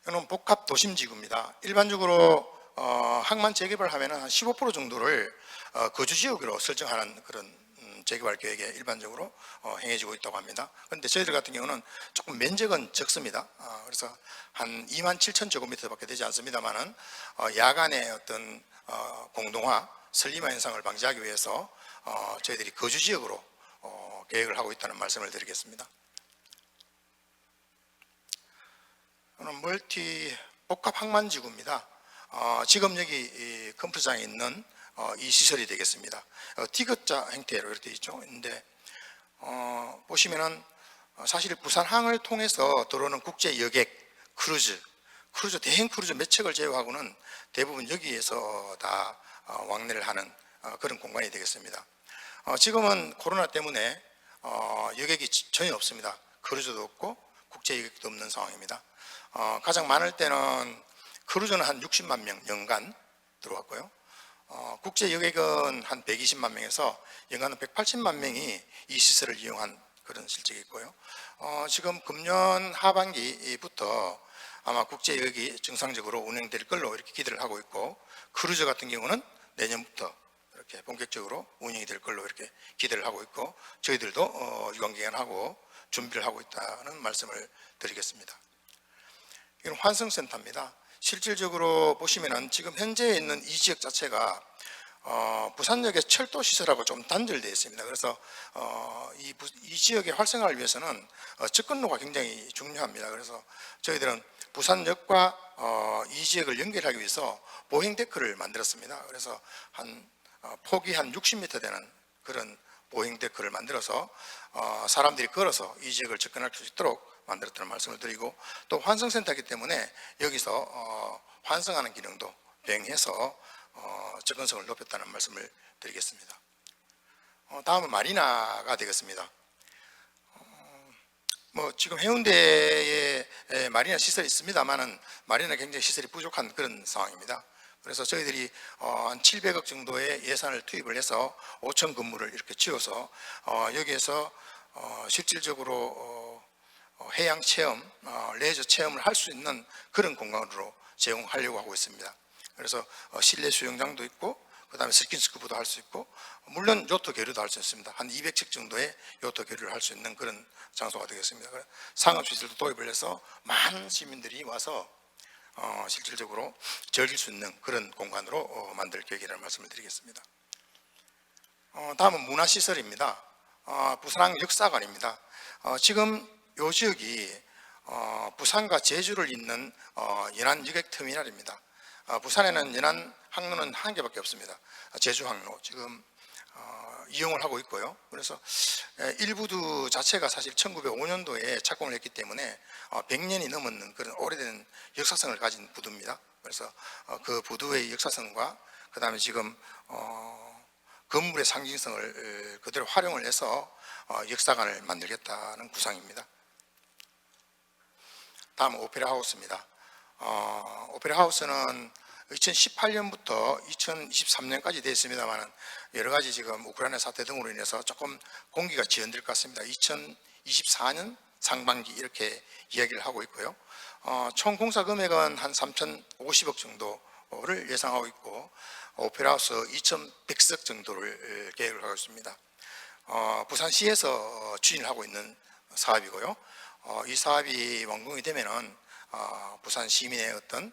이거는 복합 도심지구입니다. 일반적으로 항만 재개발하면 한 15% 정도를 거주지역으로 설정하는 그런 재개발 계획에 일반적으로 행해지고 있다고 합니다. 그런데 저희들 같은 경우는 조금 면적은 적습니다. 그래서 한 2만 7천 제곱미터밖에 되지 않습니다만은 야간에 어떤 공동화 슬림화 현상을 방지하기 위해서 저희들이 거주 지역으로 계획을 하고 있다는 말씀을 드리겠습니다. 오늘 멀티 복합 항만지구입니다. 지금 여기 이 컴퓨터장에 있는 이 시설이 되겠습니다. 디귿자 형태로 이렇게 있죠. 근데 보시면은 사실 부산항을 통해서 들어오는 국제 여객, 크루즈 대행 크루즈 몇 척을 제외하고는 대부분 여기에서 다 왕래를 하는 그런 공간이 되겠습니다. 지금은 코로나 때문에 여객이 전혀 없습니다. 크루즈도 없고 국제 여객도 없는 상황입니다. 가장 많을 때는 크루즈는 한 60만 명 연간 들어왔고요. 국제 여객은 한 120만 명에서 연간 180만 명이 이 시설을 이용한 그런 실적이 있고요. 지금 금년 하반기부터 아마 국제 여객이 정상적으로 운영될 걸로 이렇게 기대를 하고 있고, 크루즈 같은 경우는 내년부터 이렇게 본격적으로 운영이 될 걸로 이렇게 기대를 하고 있고, 저희들도 유관기관하고 준비를 하고 있다는 말씀을 드리겠습니다. 이건 환승센터입니다. 실질적으로 보시면은 지금 현재 있는 이 지역 자체가 부산역의 철도 시설하고 좀 단절되어 있습니다. 그래서 이 지역의 활성화를 위해서는 접근로가 굉장히 중요합니다. 그래서 저희들은 부산역과 이 지역을 연결하기 위해서 보행 데크를 만들었습니다. 그래서 폭이 한 60m 되는 그런 보행 데크를 만들어서 사람들이 걸어서 이 지역을 접근할 수 있도록 만들었다는 말씀을 드리고, 또 환승센터이기 때문에 여기서 환승하는 기능도 병행해서 접근성을 높였다는 말씀을 드리겠습니다. 다음은 마리나가 되겠습니다. 지금 해운대에 마리나 시설이 있습니다만은 마리나 굉장히 시설이 부족한 그런 상황입니다. 그래서 저희들이 한 700억 정도의 예산을 투입을 해서 5천 건물을 이렇게 지어서 여기에서 실질적으로 해양 체험, 레저 체험을 할 수 있는 그런 공간으로 제공하려고 하고 있습니다. 그래서 실내 수영장도 있고, 그 다음에 스킨스쿠버도 할 수 있고, 물론 요트 교류도 할 수 있습니다. 한 200척 정도의 요트 교류를 할 수 있는 그런 장소가 되겠습니다. 상업시설도 도입을 해서 많은 시민들이 와서 실질적으로 즐길 수 있는 그런 공간으로 만들 계획이라는 말씀을 드리겠습니다. 다음은 문화시설입니다. 부산항 역사관입니다. 지금 이 지역이 부산과 제주를 잇는 연안 여객터미널입니다. 부산에는 연안 항로는 한 개밖에 없습니다. 제주 항로 지금 이용을 하고 있고요. 그래서 일부두 자체가 사실 1905년도에 착공을 했기 때문에 100년이 넘은 그런 오래된 역사성을 가진 부두입니다. 그래서 그 부두의 역사성과 그 다음에 지금 건물의 상징성을 그대로 활용을 해서 역사관을 만들겠다는 구상입니다. 다음 오페라 하우스입니다. 오페라 하우스는 2018년부터 2023년까지 되어 있습니다만 여러 가지 지금 우크라이나 사태 등으로 인해서 조금 공기가 지연될 것 같습니다. 2024년 상반기 이렇게 이야기를 하고 있고요. 총 공사 금액은 한 3,050억 정도를 예상하고 있고, 오페라 하우스 2,100석 정도를 계획을 하고 있습니다. 부산시에서 추진을 하고 있는 사업이고요. 이 사업이 완공이 되면은 부산 시민의 어떤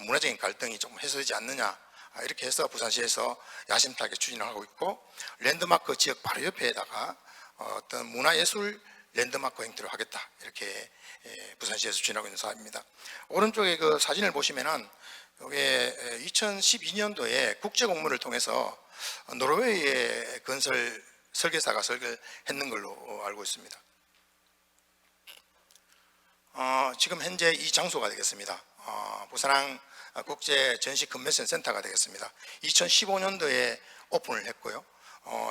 문화적인 갈등이 좀 해소되지 않느냐, 이렇게 해서 부산시에서 야심차게 추진을 하고 있고, 랜드마크 지역 바로 옆에다가 어떤 문화예술 랜드마크 형태로 하겠다, 이렇게 부산시에서 추진하고 있는 사업입니다. 오른쪽에 그 사진을 보시면은 이게 2012년도에 국제공모를 통해서 노르웨이의 건설 설계사가 설계를 했는 걸로 알고 있습니다. 지금 현재 이 장소가 되겠습니다. 부산항 국제 전시 컨벤션 센터가 되겠습니다. 2015년도에 오픈을 했고요.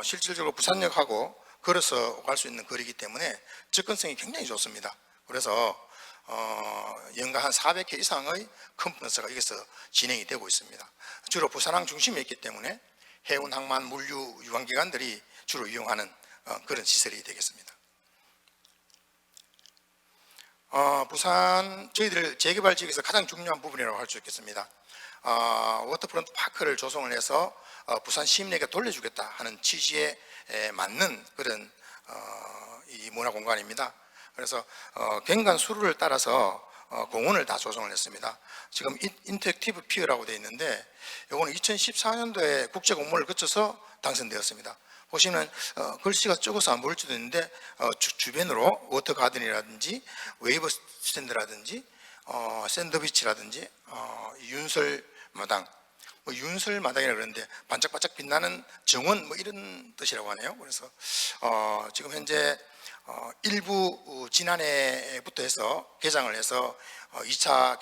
실질적으로 부산역하고 걸어서 갈 수 있는 거리이기 때문에 접근성이 굉장히 좋습니다. 그래서 연간 한 400회 이상의 컨퍼런스가 여기서 진행이 되고 있습니다. 주로 부산항 중심에 있기 때문에 해운, 항만, 물류, 유관기관들이 주로 이용하는 그런 시설이 되겠습니다. 부산 저희들 재개발 지역에서 가장 중요한 부분이라고 할 수 있겠습니다. 워터프론트 파크를 조성을 해서 부산 시민에게 돌려주겠다 하는 취지에 맞는 그런 이 문화공간입니다. 그래서 경간 수로를 따라서 공원을 다 조성을 했습니다. 지금 인터랙티브 피어라고 되어 있는데 이거는 2014년도에 국제 공모를 거쳐서 당선되었습니다. 보시면 글씨가 적어서 안 보일 수도 있는데 주변으로 워터 가든이라든지 웨이브 스탠드라든지 샌드비치라든지 윤설마당, 뭐 윤설마당이라 그러는데 반짝반짝 빛나는 정원 뭐 이런 뜻이라고 하네요. 그래서 지금 현재 일부 지난해부터 해서 개장을 해서 2차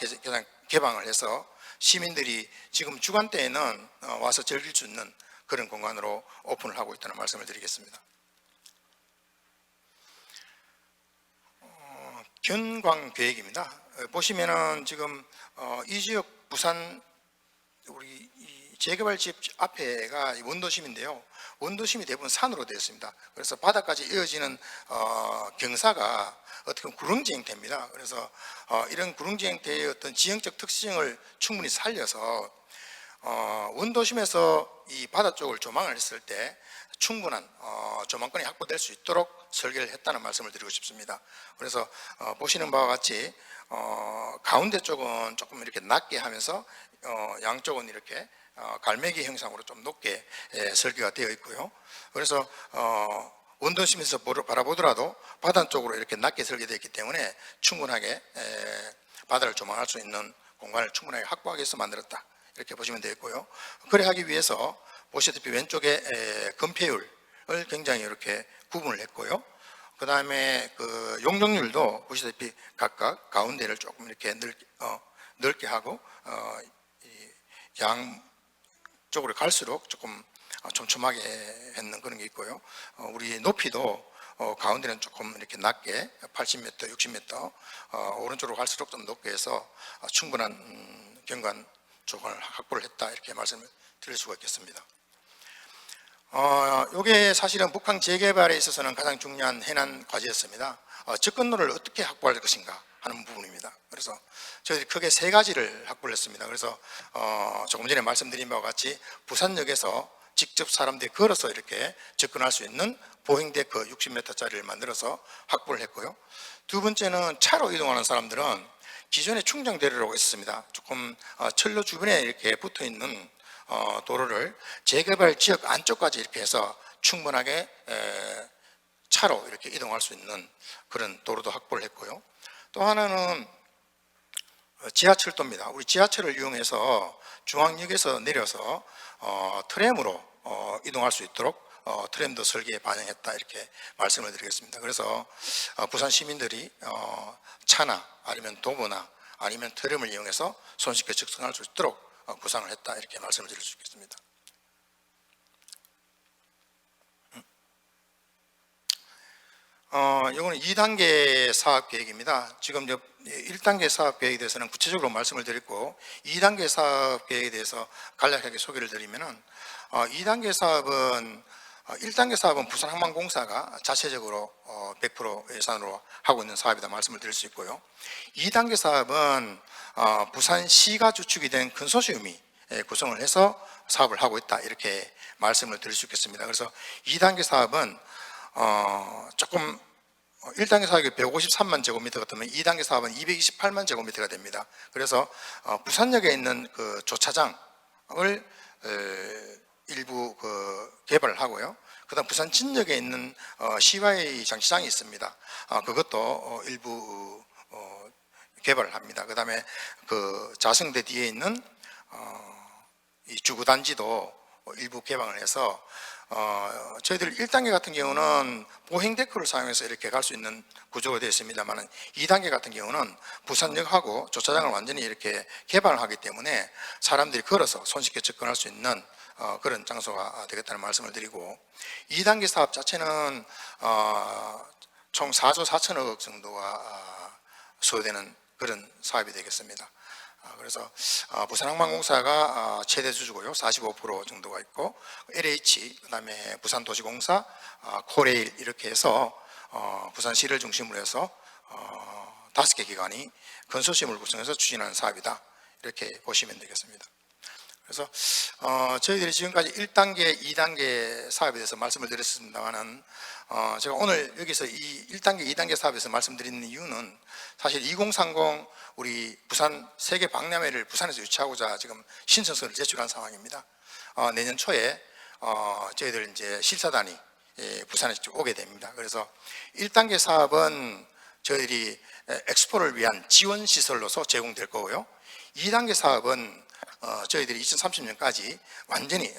개방을 해서 시민들이 지금 주간때에는 와서 즐길 수 있는 그런 공간으로 오픈을 하고 있다는 말씀을 드리겠습니다. 견광 계획입니다. 보시면은 지금 이 지역 부산 우리 이 재개발 지역 앞에가 원도심인데요. 원도심이 대부분 산으로 되어 있습니다. 그래서 바다까지 이어지는 경사가 어떻게 보면 구릉지형태입니다. 그래서 이런 구릉지형태의 어떤 지형적 특징을 충분히 살려서 원도심에서 이 바다 쪽을 조망을 했을 때 충분한 조망권이 확보될 수 있도록 설계를 했다는 말씀을 드리고 싶습니다. 그래서 보시는 바와 같이 가운데 쪽은 조금 이렇게 낮게 하면서 양쪽은 이렇게 갈매기 형상으로 좀 높게 설계가 되어 있고요. 그래서 원도심에서 바라보더라도 바다 쪽으로 이렇게 낮게 설계되어 있기 때문에 충분하게 바다를 조망할 수 있는 공간을 충분하게 확보하기 위해서 만들었다, 이렇게 보시면 되겠고요. 그래 하기 위해서 보시다시피 왼쪽에 건폐율을 굉장히 이렇게 구분을 했고요. 그 다음에 그 용적률도 보시다시피 각각 가운데를 조금 이렇게 넓게 하고 양쪽으로 갈수록 조금 촘촘하게 했는 그런 게 있고요. 우리 높이도 가운데는 조금 이렇게 낮게 80m, 60m, 오른쪽으로 갈수록 좀 높게 해서 충분한 경관 조건을 확보를 했다, 이렇게 말씀을 드릴 수가 있겠습니다. 이게 사실은 북한 재개발에 있어서는 가장 중요한 해난 과제였습니다. 접근로를 어떻게 확보할 것인가 하는 부분입니다. 그래서 저희들이 크게 세 가지를 확보를 했습니다. 그래서 조금 전에 말씀드린 바와 같이 부산역에서 직접 사람들이 걸어서 이렇게 접근할 수 있는 보행데크 60m짜리를 만들어서 확보를 했고요. 두 번째는 차로 이동하는 사람들은 기존에 충정대로라고 있었습니다. 조금 철로 주변에 이렇게 붙어 있는 도로를 재개발 지역 안쪽까지 이렇게 해서 충분하게 차로 이렇게 이동할 수 있는 그런 도로도 확보를 했고요. 또 하나는 지하철도입니다. 우리 지하철을 이용해서 중앙역에서 내려서 트램으로 이동할 수 있도록 트램도 설계에 반영했다, 이렇게 말씀을 드리겠습니다. 그래서 부산 시민들이 차나 아니면 도보나 아니면 트램을 이용해서 손쉽게 접근할 수 있도록 구상을 했다, 이렇게 말씀을 드릴 수 있겠습니다. 이거는 2단계 사업 계획입니다. 지금 1단계 사업 계획에 대해서는 구체적으로 말씀을 드렸고 2단계 사업 계획에 대해서 간략하게 소개를 드리면은 2단계 사업은 1단계 사업은 부산항만공사가 자체적으로 100% 예산으로 하고 있는 사업이다 말씀을 드릴 수 있고요. 2단계 사업은 부산시가 주축이 된 컨소시엄이 구성을 해서 사업을 하고 있다, 이렇게 말씀을 드릴 수 있겠습니다. 그래서 2단계 사업은 조금 1단계 사업이 153만 제곱미터 같으면 2단계 사업은 228만 제곱미터가 됩니다. 그래서 부산역에 있는 그 주차장을 일부 개발을 하고요. 그다음 부산 진역에 있는 CY 장시장이 있습니다. 그것도 일부 개발을 합니다. 그다음에 그 자성대 뒤에 있는 이 주거단지도 일부 개방을 해서 저희들 1단계 같은 경우는 보행데크를 사용해서 이렇게 갈 수 있는 구조가 되어 있습니다만 2단계 같은 경우는 부산역하고 주차장을 완전히 이렇게 개발을 하기 때문에 사람들이 걸어서 손쉽게 접근할 수 있는 그런 장소가 되겠다는 말씀을 드리고, 2단계 사업 자체는 총 4조 4천억 정도가 소요되는 그런 사업이 되겠습니다. 그래서 부산항만공사가 최대 주주고요. 45% 정도가 있고 LH, 그다음에 부산도시공사, 코레일 이렇게 해서 부산시를 중심으로 해서 5개 기관이 컨소시엄을 구성해서 추진하는 사업이다, 이렇게 보시면 되겠습니다. 그래서 저희들이 지금까지 1단계, 2단계 사업에 대해서 말씀을 드렸습니다만은 제가 오늘 여기서 이 1단계, 2단계 사업에서 말씀드리는 이유는 사실 2030 우리 부산 세계 박람회를 부산에서 유치하고자 지금 신청서를 제출한 상황입니다. 내년 초에 저희들 이제 실사단이 부산에 오게 됩니다. 그래서 1단계 사업은 저희들이 엑스포를 위한 지원 시설로서 제공될 거고요. 2단계 사업은 저희들이 2030년까지 완전히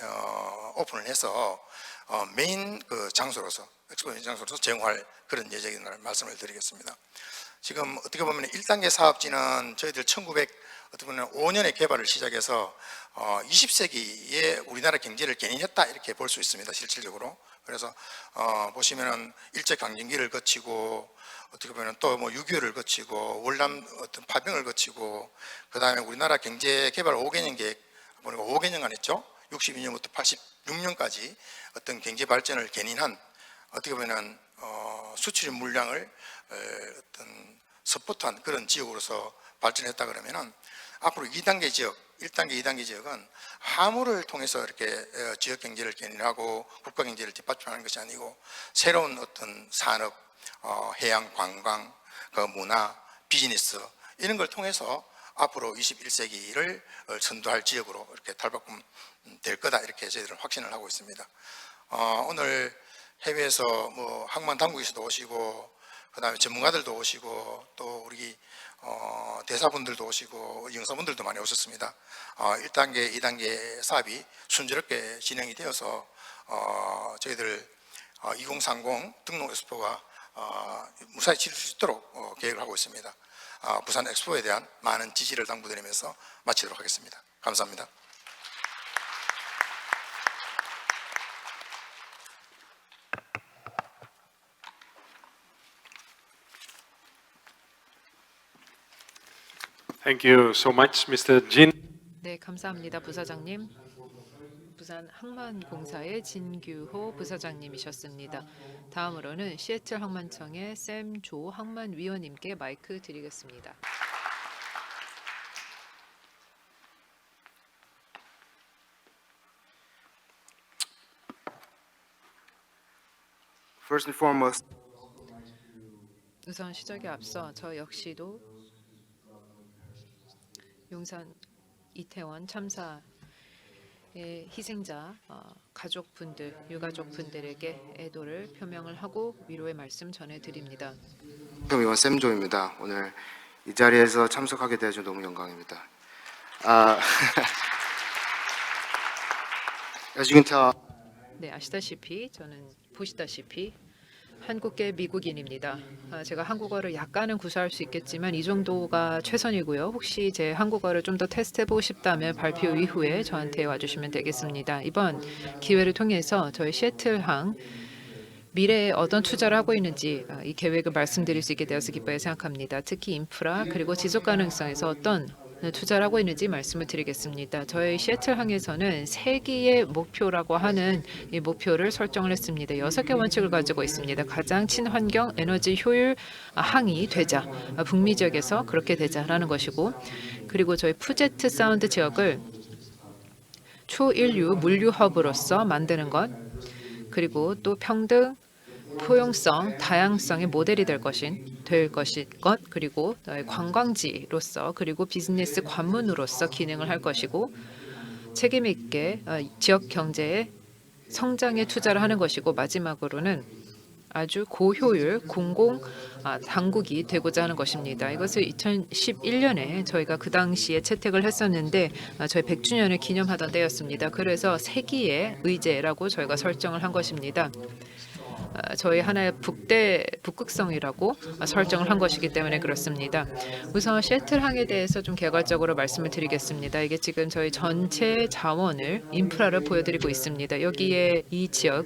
오픈을 해서 메인 그 장소로서 엑스포 메인 장소로서 제공할 그런 예정인 말씀을 드리겠습니다. 지금 어떻게 보면 1단계 사업지는 저희들 어떻게 보면 5년의 개발을 시작해서 20세기에 우리나라 경제를 견인했다 이렇게 볼 수 있습니다. 실질적으로. 그래서 보시면은 일제 강점기를 거치고 어떻게 보면 또 뭐 6.25를 거치고 월남 어떤 파병을 거치고 그 다음에 우리나라 경제 개발 5개년 계획 보니까 5개년간 했죠. 62년부터 86년까지 어떤 경제 발전을 견인한 어떻게 보면 수출 물량을 어떤 서포트한 그런 지역으로서 발전했다 그러면은 앞으로 2단계 지역, 1단계, 2단계 지역은 화물을 통해서 이렇게 지역 경제를 견인하고 국가 경제를 뒷받침하는 것이 아니고 새로운 어떤 산업, 해양 관광, 그 문화, 비즈니스 이런 걸 통해서 앞으로 21세기를 선도할 지역으로 이렇게 탈바꿈 될 거다 이렇게 저희들은 확신을 하고 있습니다. 오늘 해외에서 뭐 항만 당국에서도 오시고 그다음에 전문가들도 오시고 또 우리 대사분들도 오시고 영사분들도 많이 오셨습니다. 1단계, 2단계 사업이 순조롭게 진행이 되어서 저희들 2030 등록 엑스포가 무사히 치를 수 있도록 계획을 하고 있습니다. 부산 엑스포에 대한 많은 지지를 당부드리면서 마치도록 하겠습니다. 감사합니다. Thank you so much, Mr. Jin. 네, 감사합니다, 부사장님. 부산 항만공사의 진규호 부사장님이셨습니다. 다음으로는 시애틀 항만청의 샘조 항만위원님께 마이크 드리겠습니다. First and foremost, 우선 시작에 앞서 저 역시도 용산 이태원 참사의 희생자 가족분들, 유가족분들에게 애도를 표명을 하고 위로의 말씀 전해드립니다. 의원 샘조입니다. 오늘 이 자리에서 참석하게 되어서 너무 영광입니다. As you can tell, 네, 아시다시피 저는 보시다시피 한국계 미국인입니다. 제가 한국어를 약간은 구사할 수 있겠지만 이 정도가 최선이고요. 혹시 제 한국어를 좀 더 테스트해보고 싶다면 발표 이후에 저한테 와주시면 되겠습니다. 이번 기회를 통해서 저희 시애틀항 미래에 어떤 투자를 하고 있는지 이 계획을 말씀드릴 수 있게 되어서 기쁘게 생각합니다. 특히 인프라 그리고 지속 가능성에서 어떤 투자를 하고 있는지 말씀을 드리겠습니다. 저희 시애틀항에서는 3개의 목표라고 하는 이 목표를 설정을 했습니다. 6개 원칙을 가지고 있습니다. 가장 친환경 에너지 효율 항이 되자, 북미 지역에서 그렇게 되자라는 것이고, 그리고 저희 푸제트 사운드 지역을 초인류 물류 허브로서 만드는 것, 그리고 또 평등, 포용성, 다양성의 모델이 될 것, 그리고 관광지로서 그리고 비즈니스 관문으로서 기능을 할 것이고, 책임 있게 지역 경제의 성장에 투자를 하는 것이고, 마지막으로는 아주 고효율 공공 당국이 되고자 하는 것입니다. 이것을 2011년에 저희가 그 당시에 채택을 했었는데 저희 100주년을 기념하던 때였습니다. 그래서 세기의 의제라고 저희가 설정을 한 것입니다. 저희 하나의 북극성이라고 설정을 한 것이기 때문에 그렇습니다. 우선 시애틀항에 대해서 좀 개괄적으로 말씀을 드리겠습니다. 이게 지금 저희 전체 자원을 인프라를 보여드리고 있습니다. 여기에 이 지역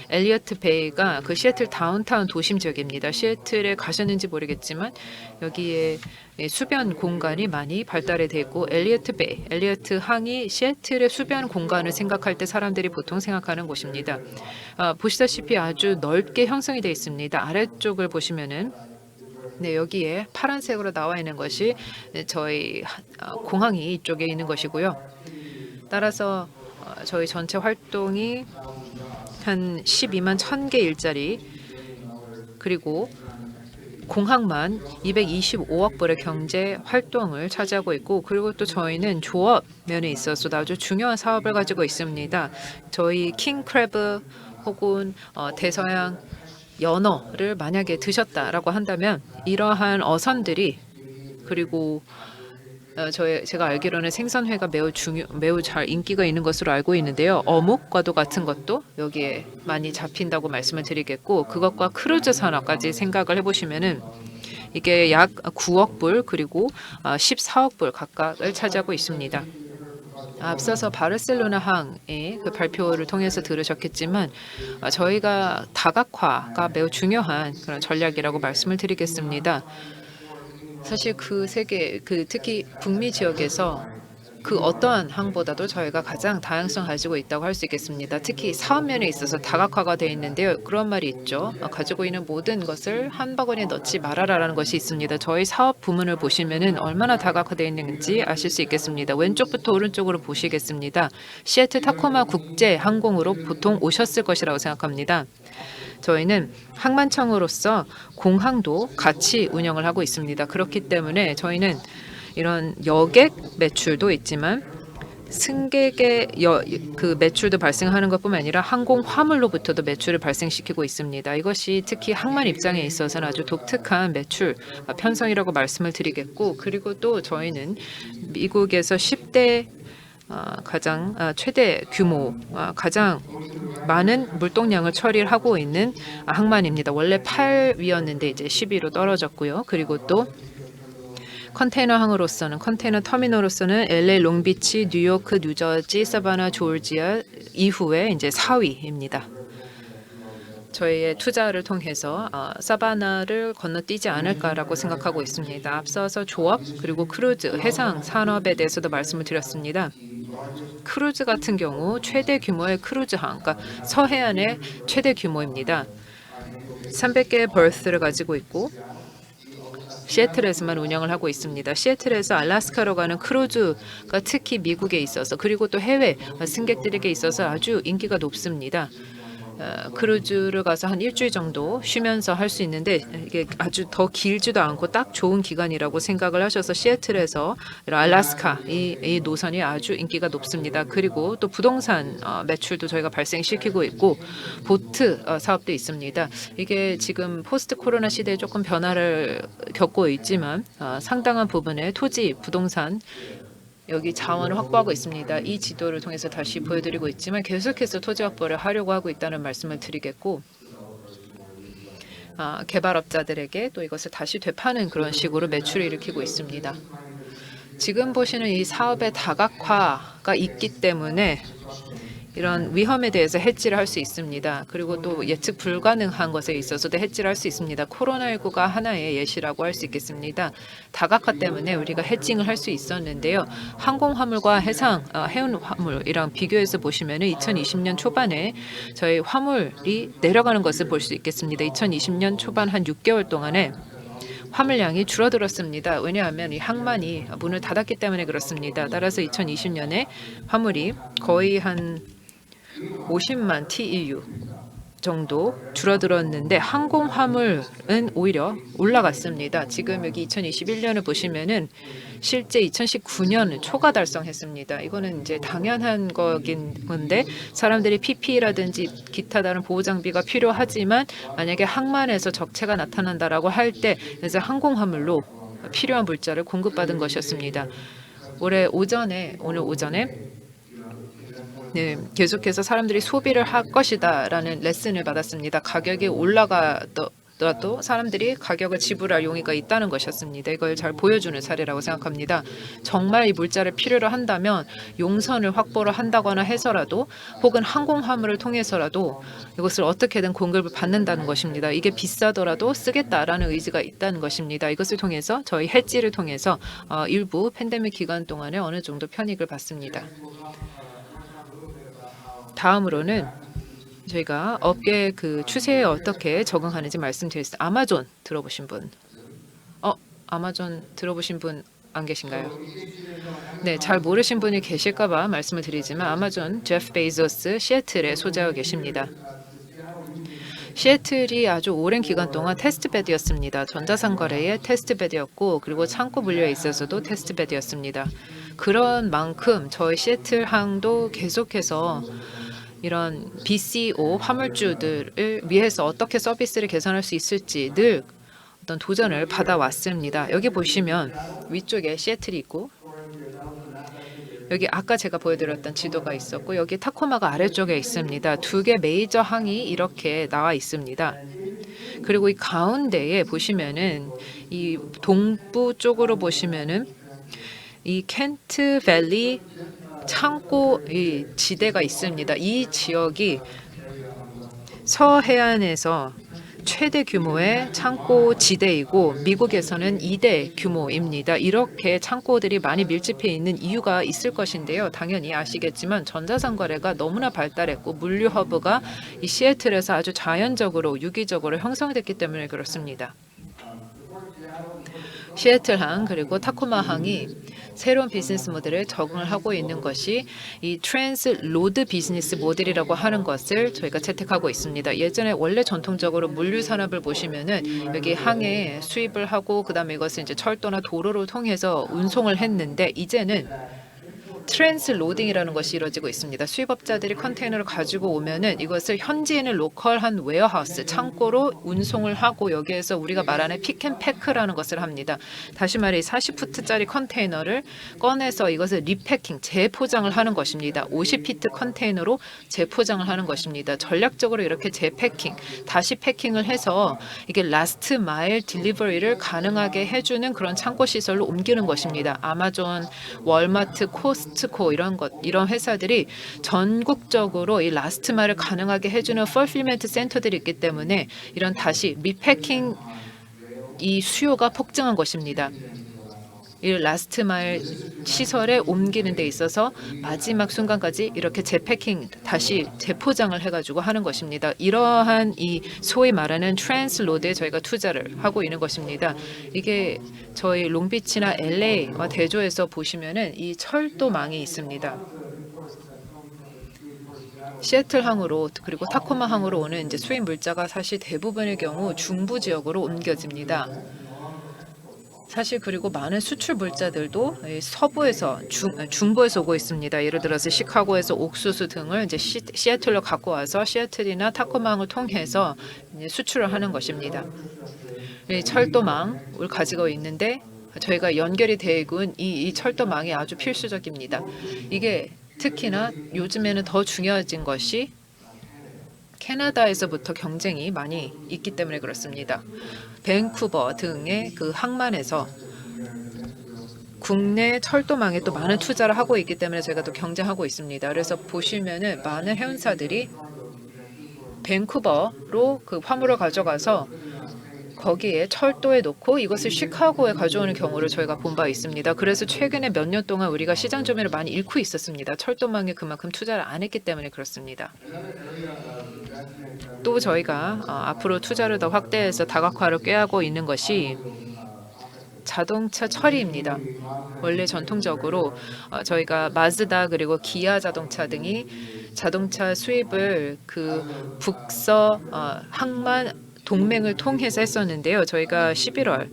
엘리어트 베이가 그 시애틀 다운타운 도심 지역입니다. 시애틀에 가셨는지 모르겠지만 여기에 수변 공간이 많이 발달이 되고, 엘리어트 베이, 엘리어트 항이 시애틀의 수변 공간을 생각할 때 사람들이 보통 생각하는 곳입니다. 보시다시피 아주 넓게 형성이 되어 있습니다. 아래쪽을 보시면은 네, 여기에 파란색으로 나와 있는 것이 저희 공항이 이쪽에 있는 것이고요. 따라서 저희 전체 활동이 한 12만 1,000개 일자리, 그리고 공학만 225억 불의 경제 활동을 차지하고 있고, 그리고 또 저희는 조업 면에 있어서 아주 중요한 사업을 가지고 있습니다. 저희 킹크래브 혹은 대서양 연어를 만약에 드셨다라고 한다면 이러한 어선들이, 그리고 제가 알기로는 생선회가 매우 잘 인기가 있는 것으로 알고 있는데요. 어묵과도 같은 것도 여기에 많이 잡힌다고 말씀을 드리겠고, 그것과 크루즈 산업까지 생각을 해보시면은 이게 약 9억 불 그리고 14억 불 각각을 차지하고 있습니다. 앞서서 바르셀로나 항의 그 발표를 통해서 들으셨겠지만 저희가 다각화가 매우 중요한 그런 전략이라고 말씀을 드리겠습니다. 사실 그 세계, 특히 북미 지역에서 그 어떠한 항보다도 저희가 가장 다양성 가지고 있다고 할 수 있겠습니다. 특히 사업 면에 있어서 다각화가 되어 있는데요. 그런 말이 있죠. 가지고 있는 모든 것을 한 바구니에 넣지 말아라라는 것이 있습니다. 저희 사업 부문을 보시면은 얼마나 다각화되어 있는지 아실 수 있겠습니다. 왼쪽부터 오른쪽으로 보시겠습니다. 시애틀 타코마 국제 항공으로 보통 오셨을 것이라고 생각합니다. 저희는 항만청으로서 공항도 같이 운영을 하고 있습니다. 그렇기 때문에 저희는 이런 여객 매출도 있지만 승객의 그 매출도 발생하는 것뿐만 아니라 항공 화물로부터도 매출을 발생시키고 있습니다. 이것이 특히 항만 입장에 있어서는 아주 독특한 매출 편성이라고 말씀을 드리겠고, 그리고 또 저희는 미국에서 10대 가장 최대 규모, 가장 많은 물동량을 처리를 하고 있는 항만입니다. 원래 8위였는데 이제 10위로 떨어졌고요. 그리고 또 컨테이너 터미널로서는 LA 롱비치, 뉴요크, 뉴저지, 사바나, 조지아 이후에 이제 4위입니다. 저희의 투자를 통해서 사바나를 건너뛰지 않을까라고 생각하고 있습니다. 앞서서 조업 그리고 크루즈, 해상 산업에 대해서도 말씀을 드렸습니다. 크루즈 같은 경우 최대 규모의 크루즈항, 그러니까 서해안의 최대 규모입니다. 300개의 berth를 가지고 있고 시애틀에서만 운영을 하고 있습니다. 시애틀에서 알래스카로 가는 크루즈가 특히 미국에 있어서, 그리고 또 해외 승객들에게 있어서 아주 인기가 높습니다. 크루즈를 가서 한 일주일 정도 쉬면서 할 수 있는데 이게 아주 더 길지도 않고 딱 좋은 기간이라고 생각을 하셔서 시애틀에서 알래스카 이 노선이 아주 인기가 높습니다. 그리고 또 부동산 매출도 저희가 발생시키고 있고 보트 사업도 있습니다. 이게 지금 포스트 코로나 시대에 조금 변화를 겪고 있지만 상당한 부분의 토지, 부동산 여기 자원을 확보하고 있습니다. 이 지도를 통해서 다시 보여드리고 있지만 계속해서 토지 확보를 하려고 하고 있다는 말씀을 드리겠고, 개발업자들에게 또 이것을 다시 되파는 그런 식으로 매출을 일으키고 있습니다. 지금 보시는 이 사업의 다각화가 있기 때문에 이런 위험에 대해서 해지를 할 수 있습니다. 그리고 또 예측 불가능한 것에 있어서도 해지를 할 수 있습니다. 코로나19가 하나의 예시라고 할 수 있겠습니다. 다각화 때문에 우리가 해징을 할 수 있었는데요. 항공화물과 해운 화물이랑 비교해서 보시면 2020년 초반에 저희 화물이 내려가는 것을 볼 수 있겠습니다. 2020년 초반 한 6개월 동안에 화물량이 줄어들었습니다. 왜냐하면 이 항만이 문을 닫았기 때문에 그렇습니다. 따라서 2020년에 화물이 거의 한 50만 TEU 정도 줄어들었는데 항공 화물은 오히려 올라갔습니다. 지금 여기 2021년을 보시면은 실제 2019년 초과 달성했습니다. 이거는 이제 당연한 거긴 건데 사람들이 PPE라든지 기타 다른 보호 장비가 필요하지만 만약에 항만에서 적체가 나타난다라고 할 때 이제 항공 화물로 필요한 물자를 공급받은 것이었습니다. 오늘 오전에 계속해서 사람들이 소비를 할 것이다라는 레슨을 받았습니다. 가격이 올라가더라도 사람들이 가격을 지불할 용의가 있다는 것이었습니다. 이걸 잘 보여주는 사례라고 생각합니다. 정말 이 물자를 필요로 한다면 용선을 확보를 한다거나 해서라도 혹은 항공화물을 통해서라도 이것을 어떻게든 공급을 받는다는 것입니다. 이게 비싸더라도 쓰겠다라는 의지가 있다는 것입니다. 이것을 통해서 저희 해지를 통해서 일부 팬데믹 기간 동안에 어느 정도 편익을 받습니다. 다음으로는 저희가 업계 그 추세에 어떻게 적응하는지 말씀드리겠습니다. 아마존 들어보신 분? 아마존 들어보신 분 안 계신가요? 네, 잘 모르신 분이 계실까 봐 말씀을 드리지만 아마존 제프 베이조스 시애틀에 소재하고 계십니다. 시애틀이 아주 오랜 기간 동안 테스트베드였습니다. 전자상거래의 테스트베드였고 그리고 창고 분류에 있어서도 테스트베드였습니다. 그런 만큼 저희 시애틀 항도 계속해서 이런 BCO 화물주들을 위해서 어떻게 서비스를 개선할 수 있을지 늘 어떤 도전을 받아왔습니다. 여기 보시면 위쪽에 시애틀이 있고 여기 아까 제가 보여드렸던 지도가 있었고 여기 타코마가 아래쪽에 있습니다. 두 개 메이저 항이 이렇게 나와 있습니다. 그리고 이 가운데에 보시면은 이 동부 쪽으로 보시면은 이 켄트 밸리 창고 이 지대가 있습니다. 이 지역이 서해안에서 최대 규모의 창고 지대이고 미국에서는 2대 규모입니다. 이렇게 창고들이 많이 밀집해 있는 이유가 있을 것인데요. 당연히 아시겠지만 전자상거래가 너무나 발달했고 물류 허브가 이 시애틀에서 아주 자연적으로 유기적으로 형성됐기 때문에 그렇습니다. 시애틀 항 그리고 타코마 항이 새로운 비즈니스 모델에 적응을 하고 있는 것이 이 트랜스 로드 비즈니스 모델이라고 하는 것을 저희가 채택하고 있습니다. 예전에 원래 전통적으로 물류 산업을 보시면은 여기 항에 수입을 하고 그다음에 이것을 이제 철도나 도로를 통해서 운송을 했는데 이제는 트랜스 로딩이라는 것이 이루어지고 있습니다. 수입업자들이 컨테이너를 가지고 오면은 이것을 현지에 있는 로컬한 웨어하우스, 창고로 운송을 하고 여기에서 우리가 말하는 픽앤패크라는 것을 합니다. 다시 말해 40푸트짜리 컨테이너를 꺼내서 이것을 리패킹, 재포장을 하는 것입니다. 50피트 컨테이너로 재포장을 하는 것입니다. 전략적으로 이렇게 재패킹, 다시 패킹을 해서 이게 라스트 마일 딜리버리를 가능하게 해주는 그런 창고 시설로 옮기는 것입니다. 아마존, 월마트, 코스트코 이런 회사들이 전국적으로 이 라스트 마일을 가능하게 해주는 풀필멘트 센터들이 있기 때문에 이런 다시 리패킹 이 수요가 폭증한 것입니다. 이 라스트 마일 시설에 옮기는 데 있어서 마지막 순간까지 이렇게 재패킹 다시 재포장을 해가지고 하는 것입니다. 이러한 이 소위 말하는 트랜스로드에 저희가 투자를 하고 있는 것입니다. 이게 저희 롱비치나 LA와 대조해서 보시면은 이 철도망이 있습니다. 시애틀 항으로 그리고 타코마 항으로 오는 이제 수입 물자가 사실 대부분의 경우 중부 지역으로 옮겨집니다. 사실 그리고 많은 수출 물자들도 서부에서 중부에서 오고 있습니다. 예를 들어서 시카고에서 옥수수 등을 이제 시애틀로 갖고 와서 시애틀이나 타코마항을 통해서 이제 수출을 하는 것입니다. 이 철도망을 가지고 있는데 저희가 연결이 되어 있는 이 철도망이 아주 필수적입니다. 이게 특히나 요즘에는 더 중요해진 것이 캐나다에서부터 경쟁이 많이 있기 때문에 그렇습니다. 밴쿠버 등의 그 항만에서 국내 철도망에 또 많은 투자를 하고 있기 때문에 저희가 또 경쟁하고 있습니다. 그래서 보시면은 많은 해운사들이 밴쿠버로 그 화물을 가져가서 거기에 철도에 놓고 이것을 시카고에 가져오는 경우를 저희가 본 바 있습니다. 그래서 최근에 몇 년 동안 우리가 시장 점유율을 많이 잃고 있었습니다. 철도망에 그만큼 투자를 안 했기 때문에 그렇습니다. 또 저희가 앞으로 투자를 더 확대해서 다각화를 꾀하고 있는 것이 자동차 처리입니다. 원래 전통적으로 저희가 마즈다 그리고 기아 자동차 등이 자동차 수입을 그 북서 항만 동맹을 통해서 했었는데요. 저희가 11월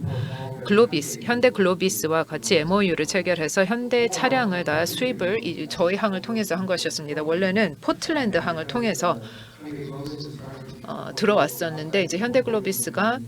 현대 글로비스와 같이 MOU를 체결해서 현대 차량을 다 수입을 저희 항을 통해서 한 것이었습니다. 원래는 포틀랜드 항을 통해서 들어왔었는데 이제 현대 글로비스가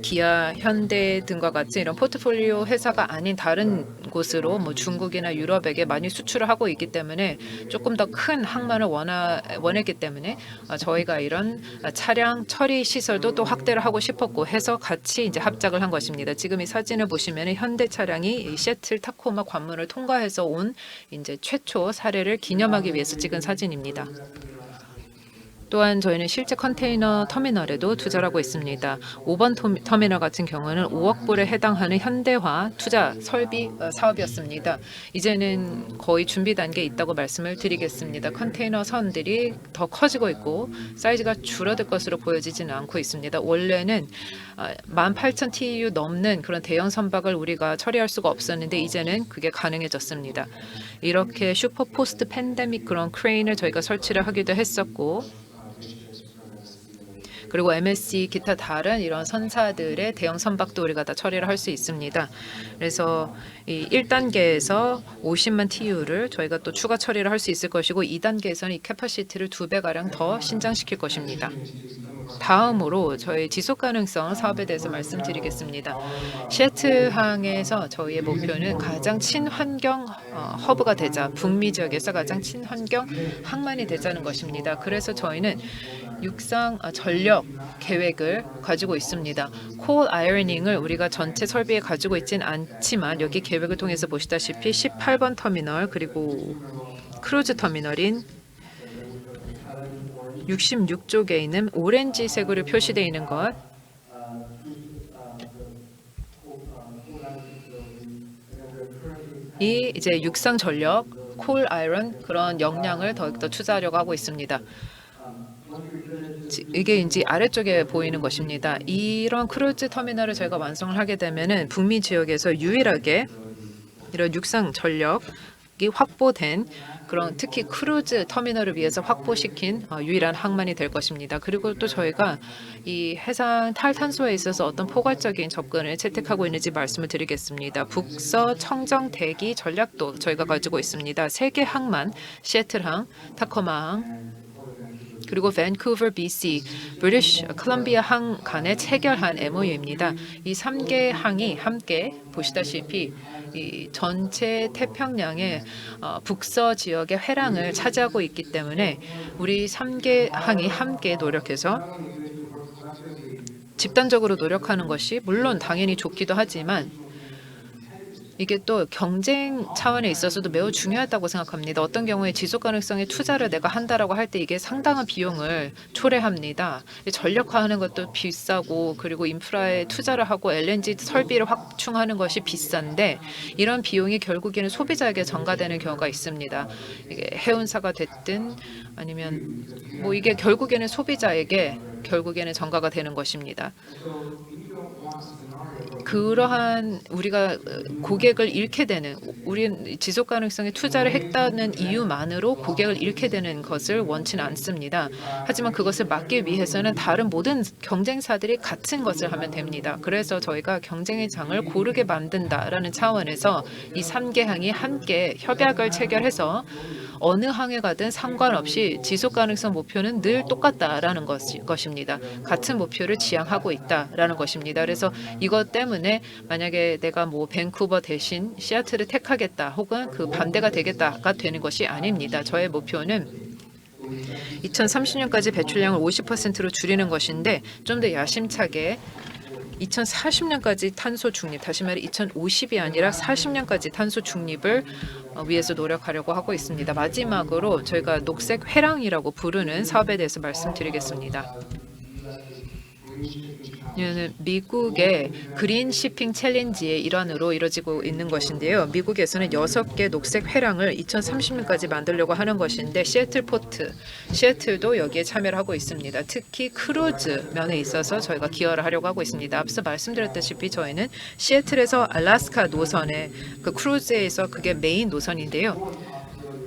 기아, 현대 등과 같이 이런 포트폴리오 회사가 아닌 다른 곳으로 뭐 중국이나 유럽에게 많이 수출을 하고 있기 때문에 조금 더 큰 항만을 원했기 때문에 저희가 이런 차량 처리 시설도 또 확대를 하고 싶었고 해서 같이 이제 합작을 한 것입니다. 지금 이 사진을 보시면 현대 차량이 이 시애틀 타코마 관문을 통과해서 온 이제 최초 사례를 기념하기 위해서 찍은 사진입니다. 또한 저희는 실제 컨테이너 터미널에도 투자를 하고 있습니다. 5번 터미널 같은 경우는 5억 불에 해당하는 현대화 투자 설비 사업이었습니다. 이제는 거의 준비 단계에 있다고 말씀을 드리겠습니다. 컨테이너 선들이 더 커지고 있고 사이즈가 줄어들 것으로 보여지지는 않고 있습니다. 원래는 18,000 TEU 넘는 그런 대형 선박을 우리가 처리할 수가 없었는데 이제는 그게 가능해졌습니다. 이렇게 슈퍼 포스트 팬데믹 그런 크레인을 저희가 설치를 하기도 했었고 그리고 MSC 기타 다른 이런 선사들의 대형 선박도 우리가 다 처리를 할 수 있습니다. 그래서 이 1단계에서 50만 TU를 저희가 또 추가 처리를 할 수 있을 것이고 2단계에서는 이 캐파시티를 2배 가량 더 신장시킬 것입니다. 다음으로 저희 지속 가능성 사업에 대해서 말씀드리겠습니다. 시애틀항에서 저희의 목표는 가장 친환경 허브가 되자, 북미 지역에서 가장 친환경 항만이 되자는 것입니다. 그래서 저희는 육상 전력 계획을 가지고 있습니다. 콜 아이러닝을 우리가 전체 설비에 가지고 있진 않지만 여기 계획을 통해서 보시다시피 18번 터미널 그리고 크루즈 터미널인 66쪽에 있는 오렌지색으로 표시되어 있는 것, 이 이제 육상 전력, 콜 아이런 그런 역량을 더욱더 투자하려고 하고 있습니다. 이게 이제 아래쪽에 보이는 것입니다. 이런 크루즈 터미널을 저희가 완성을 하게 되면은 북미 지역에서 유일하게 이런 육상 전력이 확보된 그런 특히 크루즈 터미널을 위해서 확보시킨 유일한 항만이 될 것입니다. 그리고 또 저희가 이 해상 탈탄소에 있어서 어떤 포괄적인 접근을 채택하고 있는지 말씀을 드리겠습니다. 북서 청정 대기 전략도 저희가 가지고 있습니다. 3개 항만, 시애틀항, 타코마항, 그리고 밴쿠버 BC, 브리티시 콜럼비아 항 간에 체결한 MOU입니다. 이 3개 항이 함께 보시다시피 이 전체 태평양의 북서 지역의 회랑을 차지하고 있기 때문에 우리 3개 항이 함께 노력해서 집단적으로 노력하는 것이 물론 당연히 좋기도 하지만 이게 또 경쟁 차원에 있어서도 매우 중요하다고 생각합니다. 어떤 경우에 지속 가능성의 투자를 내가 한다라고 할 때 이게 상당한 비용을 초래합니다. 전력화하는 것도 비싸고 그리고 인프라에 투자를 하고 LNG 설비를 확충하는 것이 비싼데 이런 비용이 결국에는 소비자에게 전가되는 경우가 있습니다. 이게 해운사가 됐든 아니면 뭐 이게 결국에는 소비자에게 결국에는 전가가 되는 것입니다. 그러한 우리가 고객을 잃게 되는 우리 지속 가능성에 투자를 했다는 이유만으로 고객을 잃게 되는 것을 원치는 않습니다. 하지만 그것을 막기 위해서는 다른 모든 경쟁사들이 같은 것을 하면 됩니다. 그래서 저희가 경쟁의 장을 고르게 만든다라는 차원에서 이 3개 항이 함께 협약을 체결해서 어느 항에 가든 상관없이 지속 가능성 목표는 늘 똑같다라는 것입니다. 같은 목표를 지향하고 있다라는 것입니다. 그래서 이것 때문에 만약에 내가 뭐 밴쿠버 대신 시애틀을 택하겠다 혹은 그 반대가 되겠다가 되는 것이 아닙니다. 저의 목표는 2030년까지 배출량을 50%로 줄이는 것인데 좀 더 야심차게 2040년까지 탄소 중립, 다시 말해 2050이 아니라 40년까지 탄소 중립을 위해서 노력하려고 하고 있습니다. 마지막으로 저희가 녹색 회랑이라고 부르는 사업에 대해서 말씀드리겠습니다. 이는 미국의 그린 시핑 챌린지의 일환으로 이루어지고 있는 것인데요. 미국에서는 6개 녹색 회랑을 2030년까지 만들려고 하는 것인데 시애틀 포트, 시애틀도 여기에 참여를 하고 있습니다. 특히 크루즈 면에 있어서 저희가 기여를 하려고 하고 있습니다. 앞서 말씀드렸다시피 저희는 시애틀에서 알래스카 노선의 그 크루즈에서 그게 메인 노선인데요.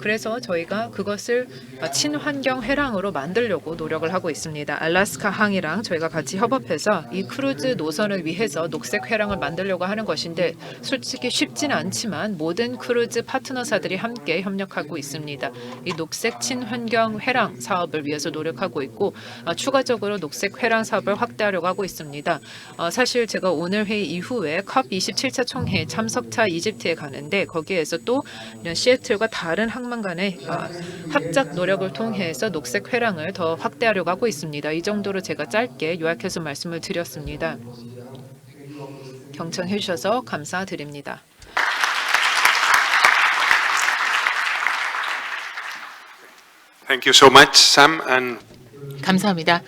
그래서 저희가 그것을 친환경 회랑으로 만들려고 노력을 하고 있습니다. 알래스카 항이랑 저희가 같이 협업해서 이 크루즈 노선을 위해서 녹색 회랑을 만들려고 하는 것인데 솔직히 쉽지는 않지만 모든 크루즈 파트너사들이 함께 협력하고 있습니다. 이 녹색 친환경 회랑 사업을 위해서 노력하고 있고 추가적으로 녹색 회랑 사업을 확대하려고 하고 있습니다. 사실 제가 오늘 회의 이후에 컵 27차 총회 참석차 이집트에 가는데 거기에서 또 이런 시애틀과 다른 항만 간의 합작 노력을 통해서 녹색 회랑을 더 확대하려고 하고 있습니다. 이 정도로 제가 짧게 요약해서 말씀을 드렸습니다. 경청해 주셔서 감사드립니다. Thank you so much, Sam. And 감사합니다.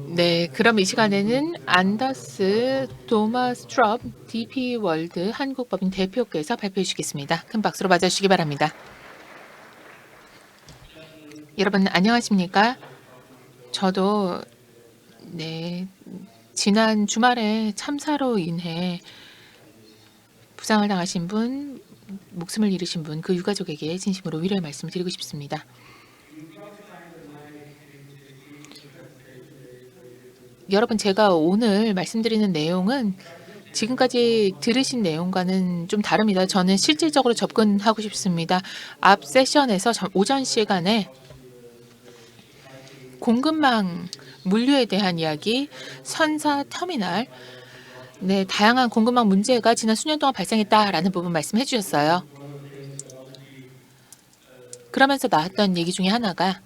네, 그럼 이 시간에는 안더스 도마스트럽 DP 월드 한국법인 대표께서 발표해 주시겠습니다. 큰 박수로 맞아주시기 바랍니다. 여러분 안녕하십니까? 저도 지난 주말에 참사로 인해 부상을 당하신 분, 목숨을 잃으신 분, 그 유가족에게 진심으로 위로의 말씀을 드리고 싶습니다. 여러분, 제가 오늘 말씀드리는 내용은 지금까지 들으신 내용과는 좀 다릅니다. 저는 실질적으로 접근하고 싶습니다. 앞 세션에서 오전 시간에 공급망 물류에 대한 이야기, 선사 터미널, 네, 다양한 공급망 문제가 지난 수년 동안 발생했다라는 부분 말씀해 주셨어요. 그러면서 나왔던 얘기 중에 하나가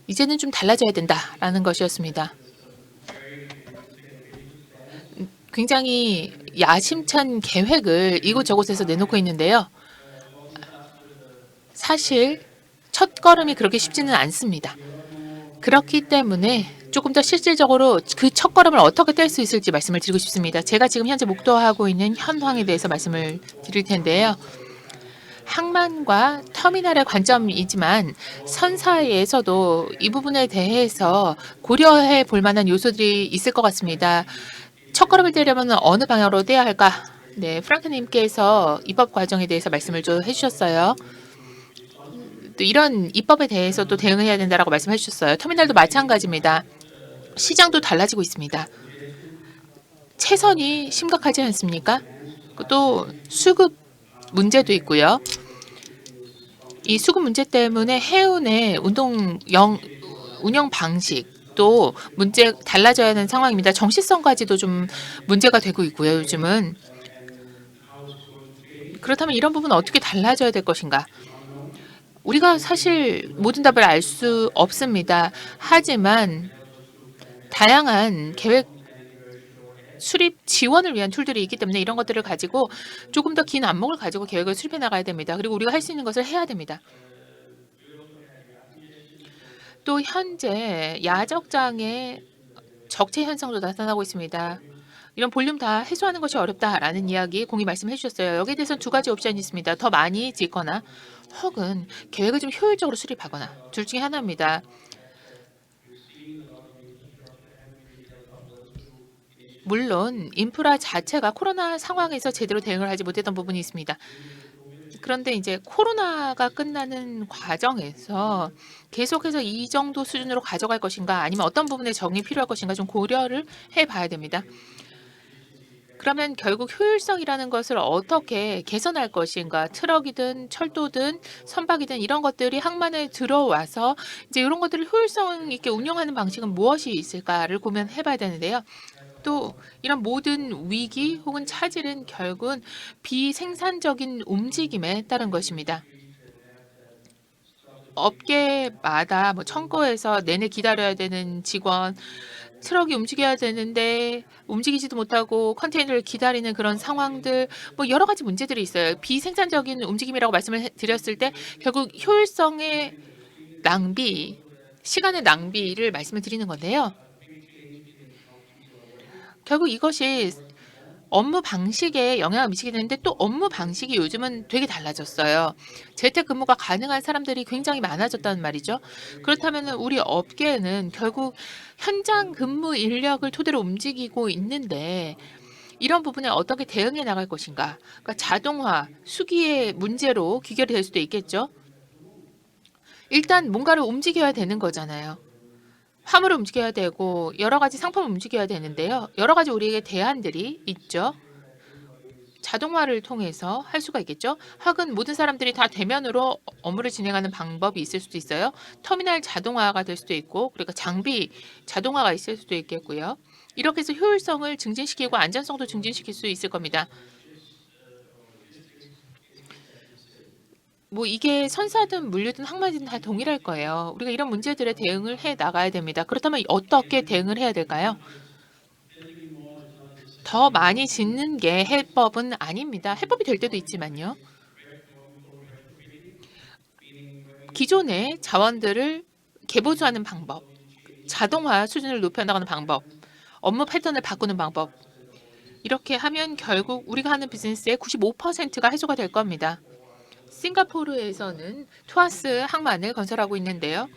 이제는 좀 달라져야 된다라는 것이었습니다. 굉장히 야심찬 계획을 이곳저곳에서 내놓고 있는데요. 사실 첫 걸음이 그렇게 쉽지는 않습니다. 그렇기 때문에 조금 더 실질적으로 그 첫 걸음을 어떻게 뗄 수 있을지 말씀을 드리고 싶습니다. 제가 지금 현재 목도하고 있는 현황에 대해서 말씀을 드릴 텐데요. 항만과 터미널의 관점이지만 선사에서도 이 부분에 대해서 고려해 볼 만한 요소들이 있을 것 같습니다. 첫걸음을 떼려면 어느 방향으로 떼야 할까? 네, 프랑크님께서 입법 과정에 대해서 말씀을 좀 해주셨어요. 또 이런 입법에 대해서도 대응해야 된다라고 말씀해 주셨어요. 터미널도 마찬가지입니다. 시장도 달라지고 있습니다. 채선이 심각하지 않습니까? 또 수급 문제도 있고요. 이 수급 문제 때문에 해운의 운영 방식도 문제 달라져야 하는 상황입니다. 정시성까지도 좀 문제가 되고 있고요. 요즘은 그렇다면 이런 부분은 어떻게 달라져야 될 것인가? 우리가 사실 모든 답을 알 수 없습니다. 하지만 다양한 계획 수립 지원을 위한 툴들이 있기 때문에 이런 것들을 가지고 조금 더 긴 안목을 가지고 계획을 수립해 나가야 됩니다. 그리고 우리가 할 수 있는 것을 해야 됩니다. 또 현재 야적장의 적체 현상도 나타나고 있습니다. 이런 볼륨 다 해소하는 것이 어렵다라는 이야기 공히 말씀해 주셨어요. 여기에 대해서는 두 가지 옵션이 있습니다. 더 많이 짓거나 혹은 계획을 좀 효율적으로 수립하거나 둘 중에 하나입니다. 물론 인프라 자체가 코로나 상황에서 제대로 대응을 하지 못했던 부분이 있습니다. 그런데 이제 코로나가 끝나는 과정에서 계속해서 이 정도 수준으로 가져갈 것인가 아니면 어떤 부분에 정이 필요할 것인가 좀 고려를 해봐야 됩니다. 그러면 결국 효율성이라는 것을 어떻게 개선할 것인가, 트럭이든 철도든 선박이든 이런 것들이 항만에 들어와서 이제 이런 것들을 효율성 있게 운영하는 방식은 무엇이 있을까를 고민해봐야 되는데요. 또 이런 모든 위기 혹은 차질은 결국은 비생산적인 움직임에 따른 것입니다. 업계마다 뭐 창고에서 내내 기다려야 되는 직원, 트럭이 움직여야 되는데 움직이지도 못하고 컨테이너를 기다리는 그런 상황들, 뭐 여러 가지 문제들이 있어요. 비생산적인 움직임이라고 말씀을 드렸을 때 결국 효율성의 낭비, 시간의 낭비를 말씀을 드리는 건데요. 결국 이것이 업무 방식에 영향을 미치게 되는데 또 업무 방식이 요즘은 되게 달라졌어요. 재택근무가 가능한 사람들이 굉장히 많아졌다는 말이죠. 그렇다면 우리 업계는 결국 현장 근무 인력을 토대로 움직이고 있는데 이런 부분에 어떻게 대응해 나갈 것인가? 그러니까 자동화, 수기의 문제로 귀결이 될 수도 있겠죠. 일단 뭔가를 움직여야 되는 거잖아요. 화물을 움직여야 되고 여러 가지 상품을 움직여야 되는데요. 여러 가지 우리에게 대안들이 있죠. 자동화를 통해서 할 수가 있겠죠. 혹은 모든 사람들이 다 대면으로 업무를 진행하는 방법이 있을 수도 있어요. 터미널 자동화가 될 수도 있고 그러니까 장비 자동화가 있을 수도 있겠고요. 이렇게 해서 효율성을 증진시키고 안전성도 증진시킬 수 있을 겁니다. 뭐 이게 선사든 물류든 항만이든 다 동일할 거예요. 우리가 이런 문제들에 대응을 해 나가야 됩니다. 그렇다면 어떻게 대응을 해야 될까요? 더 많이 짓는 게 해법은 아닙니다. 해법이 될 때도 있지만요. 기존의 자원들을 개보수하는 방법, 자동화 수준을 높여나가는 방법, 업무 패턴을 바꾸는 방법 이렇게 하면 결국 우리가 하는 비즈니스의 95%가 해소가 될 겁니다. 싱가포르에서는 투아스 항만을 건설하고 있는데요.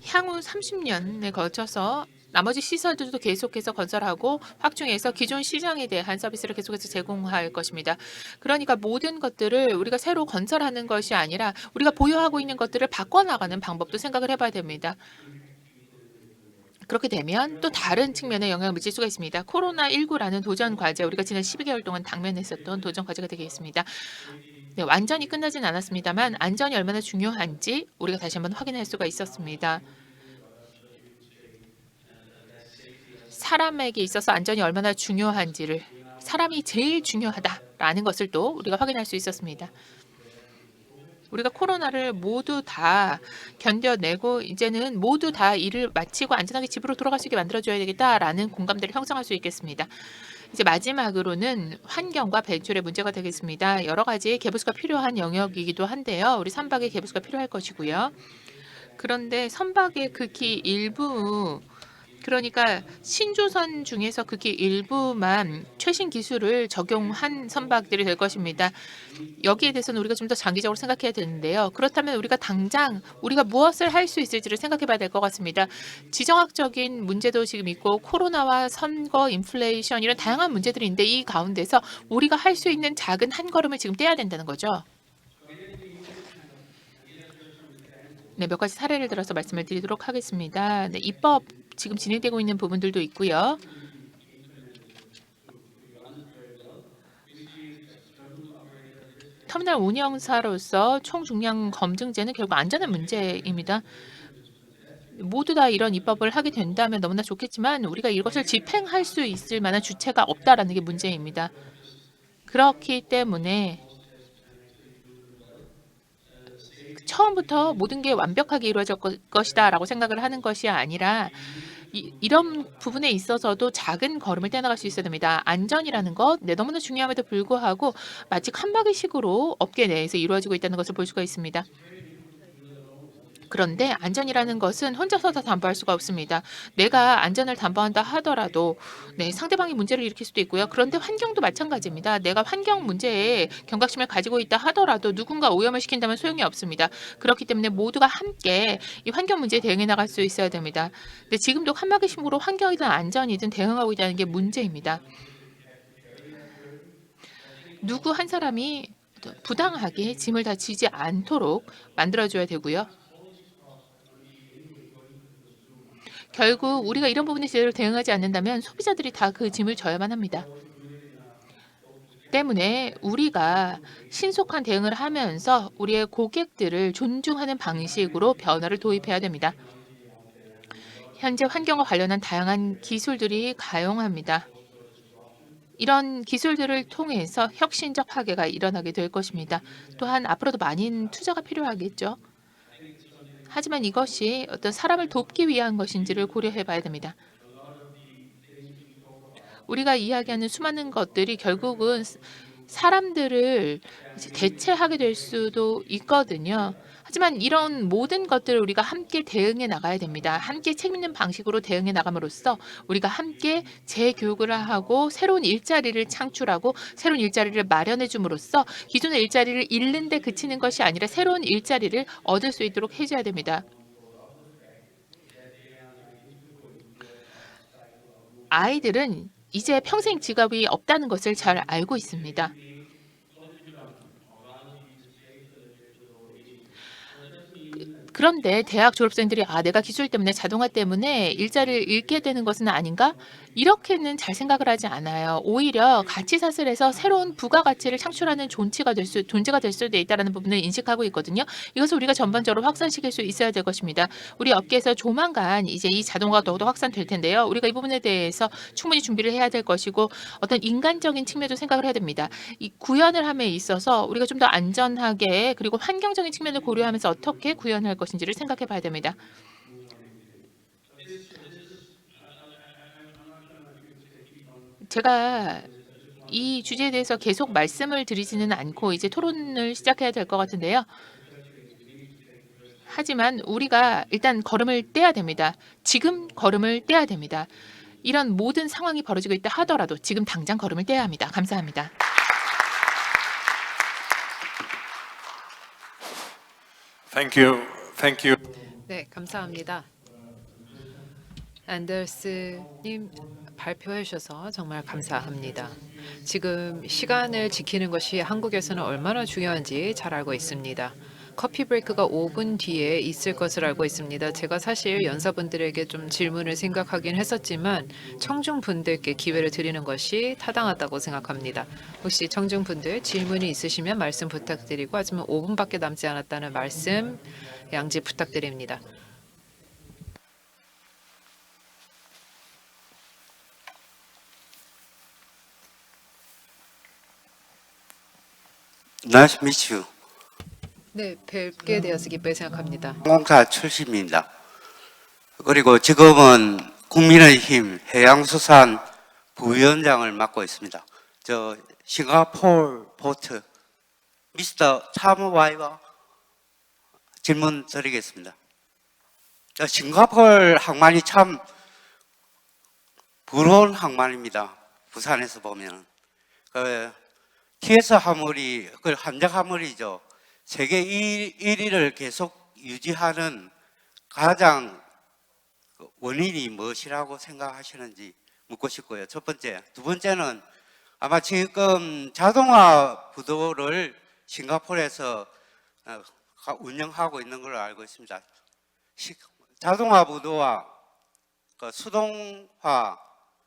향후 30년에 걸쳐서 나머지 시설들도 계속해서 건설하고 확충해서 기존 시장에 대한 서비스를 계속해서 제공할 것입니다. 그러니까 모든 것들을 우리가 새로 건설하는 것이 아니라 우리가 보유하고 있는 것들을 바꿔나가는 방법도 생각을 해봐야 됩니다. 그렇게 되면 또 다른 측면에 영향을 미칠 수가 있습니다. 코로나19라는 도전 과제, 우리가 지난 12개월 동안 당면했었던 도전 과제가 되겠습니다. 네, 완전히 끝나진 않았습니다만 안전이 얼마나 중요한지 우리가 다시 한번 확인할 수가 있었습니다. 사람에게 있어서 안전이 얼마나 중요한지를, 사람이 제일 중요하다라는 것을 또 우리가 확인할 수 있었습니다. 우리가 코로나를 모두 다 견뎌내고 이제는 모두 다 일을 마치고 안전하게 집으로 돌아갈 수 있게 만들어줘야 되겠다라는 공감대를 형성할 수 있겠습니다. 이제 마지막으로는 환경과 배출의 문제가 되겠습니다. 여러 가지 개부수가 필요한 영역이기도 한데요. 우리 선박의 개부수가 필요할 것이고요. 그런데 선박의 극히 일부, 그러니까 신조선 중에서 극히 일부만 최신 기술을 적용한 선박들이 될 것입니다. 여기에 대해서는 우리가 좀 더 장기적으로 생각해야 되는데요. 그렇다면 우리가 당장 우리가 무엇을 할 수 있을지를 생각해 봐야 될 것 같습니다. 지정학적인 문제도 지금 있고 코로나와 선거, 인플레이션 이런 다양한 문제들이 있는데 이 가운데서 우리가 할 수 있는 작은 한 걸음을 지금 떼야 된다는 거죠. 네, 몇 가지 사례를 들어서 말씀을 드리도록 하겠습니다. 네, 입법 지금 진행되고 있는 부분들도 있고요. 터미널 운영사로서 총중량 검증제는 결국 안전의 문제입니다. 모두 다 이런 입법을 하게 된다면 너무나 좋겠지만 우리가 이것을 집행할 수 있을 만한 주체가 없다라는 게 문제입니다. 그렇기 때문에 처음부터 모든 게 완벽하게 이루어질 것이다라고 생각을 하는 것이 아니라 이런 부분에 있어서도 작은 걸음을 떼나갈 수 있어야 됩니다. 안전이라는 것, 네, 너무나 중요함에도 불구하고 마치 칸막이식으로 업계 내에서 이루어지고 있다는 것을 볼 수가 있습니다. 그런데 안전이라는 것은 혼자서 다 담보할 수가 없습니다. 내가 안전을 담보한다 하더라도 네, 상대방이 문제를 일으킬 수도 있고요. 그런데 환경도 마찬가지입니다. 내가 환경 문제에 경각심을 가지고 있다 하더라도 누군가 오염을 시킨다면 소용이 없습니다. 그렇기 때문에 모두가 함께 이 환경 문제에 대응해 나갈 수 있어야 됩니다. 근데 지금도 칸막이식으로 환경이든 안전이든 대응하고 있다는 게 문제입니다. 누구 한 사람이 부당하게 짐을 다 지지 않도록 만들어줘야 되고요. 결국 우리가 이런 부분에 제대로 대응하지 않는다면 소비자들이 다 그 짐을 져야만 합니다. 때문에 우리가 신속한 대응을 하면서 우리의 고객들을 존중하는 방식으로 변화를 도입해야 됩니다. 현재 환경과 관련한 다양한 기술들이 가용합니다. 이런 기술들을 통해서 혁신적 파괴가 일어나게 될 것입니다. 또한 앞으로도 많은 투자가 필요하겠죠. 하지만 이것이 어떤 사람을 돕기 위한 것인지를 고려해 봐야 됩니다. 우리가 이야기하는 수많은 것들이 결국은 사람들을 대체하게 될 수도 있거든요. 하지만 이런 모든 것들을 우리가 함께 대응해 나가야 됩니다. 함께 책임있는 방식으로 대응해 나감으로써 우리가 함께 재교육을 하고 새로운 일자리를 창출하고 새로운 일자리를 마련해 줌으로써 기존의 일자리를 잃는 데 그치는 것이 아니라 새로운 일자리를 얻을 수 있도록 해줘야 됩니다. 아이들은 이제 평생 직업이 없다는 것을 잘 알고 있습니다. 그런데 대학 졸업생들이 내가 기술 때문에 자동화 때문에 일자리를 잃게 되는 것은 아닌가? 이렇게는 잘 생각을 하지 않아요. 오히려 가치 사슬에서 새로운 부가가치를 창출하는 존재가 될 수도 있다는 부분을 인식하고 있거든요. 이것을 우리가 전반적으로 확산시킬 수 있어야 될 것입니다. 우리 업계에서 조만간 이제 이 자동화가 더욱더 확산될 텐데요. 우리가 이 부분에 대해서 충분히 준비를 해야 될 것이고 어떤 인간적인 측면도 생각을 해야 됩니다. 이 구현을 함에 있어서 우리가 좀 더 안전하게 그리고 환경적인 측면을 고려하면서 어떻게 구현할 것인지를 생각해 봐야 됩니다. 제가 이 주제에 대해서 계속 말씀을 드리지는 않고 이제 토론을 시작해야 될 것 같은데요. 하지만 우리가 일단 걸음을 떼야 됩니다. 지금 걸음을 떼야 됩니다. 이런 모든 상황이 벌어지고 있다 하더라도 지금 당장 걸음을 떼야 합니다. 감사합니다. Thank you. Thank you. 네, 감사합니다. 앤더스님 발표해 주셔서 정말 감사합니다. 지금 시간을 지키는 것이 한국에서는 얼마나 중요한지 잘 알고 있습니다. 커피 브레이크가 5분 뒤에 있을 것을 알고 있습니다. 제가 사실 연사분들에게 좀 질문을 생각하긴 했었지만 청중분들께 기회를 드리는 것이 타당하다고 생각합니다. 혹시 청중분들 질문이 있으시면 말씀 부탁드리고 하지만 5분밖에 남지 않았다는 말씀 양지 부탁드립니다. Nice to meet you. 네, 뵙게 되어서 기쁘게 생각합니다. 항공사 출신입니다. 그리고 지금은 국민의힘 해양수산 부위원장을 맡고 있습니다. 저 싱가포르 포트 미스터 차무와이와 질문 드리겠습니다. 저 싱가포르 항만이 참 부러운 항만입니다. 부산에서 보면 TS 화물이 그 함정 화물이죠. 세계 1위를 계속 유지하는 가장 원인이 무엇이라고 생각하시는지 묻고 싶고요. 첫 번째. 두 번째는 아마 지금 자동화 부도를 싱가포르에서 운영하고 있는 걸로 알고 있습니다. 자동화 부도와 그 수동화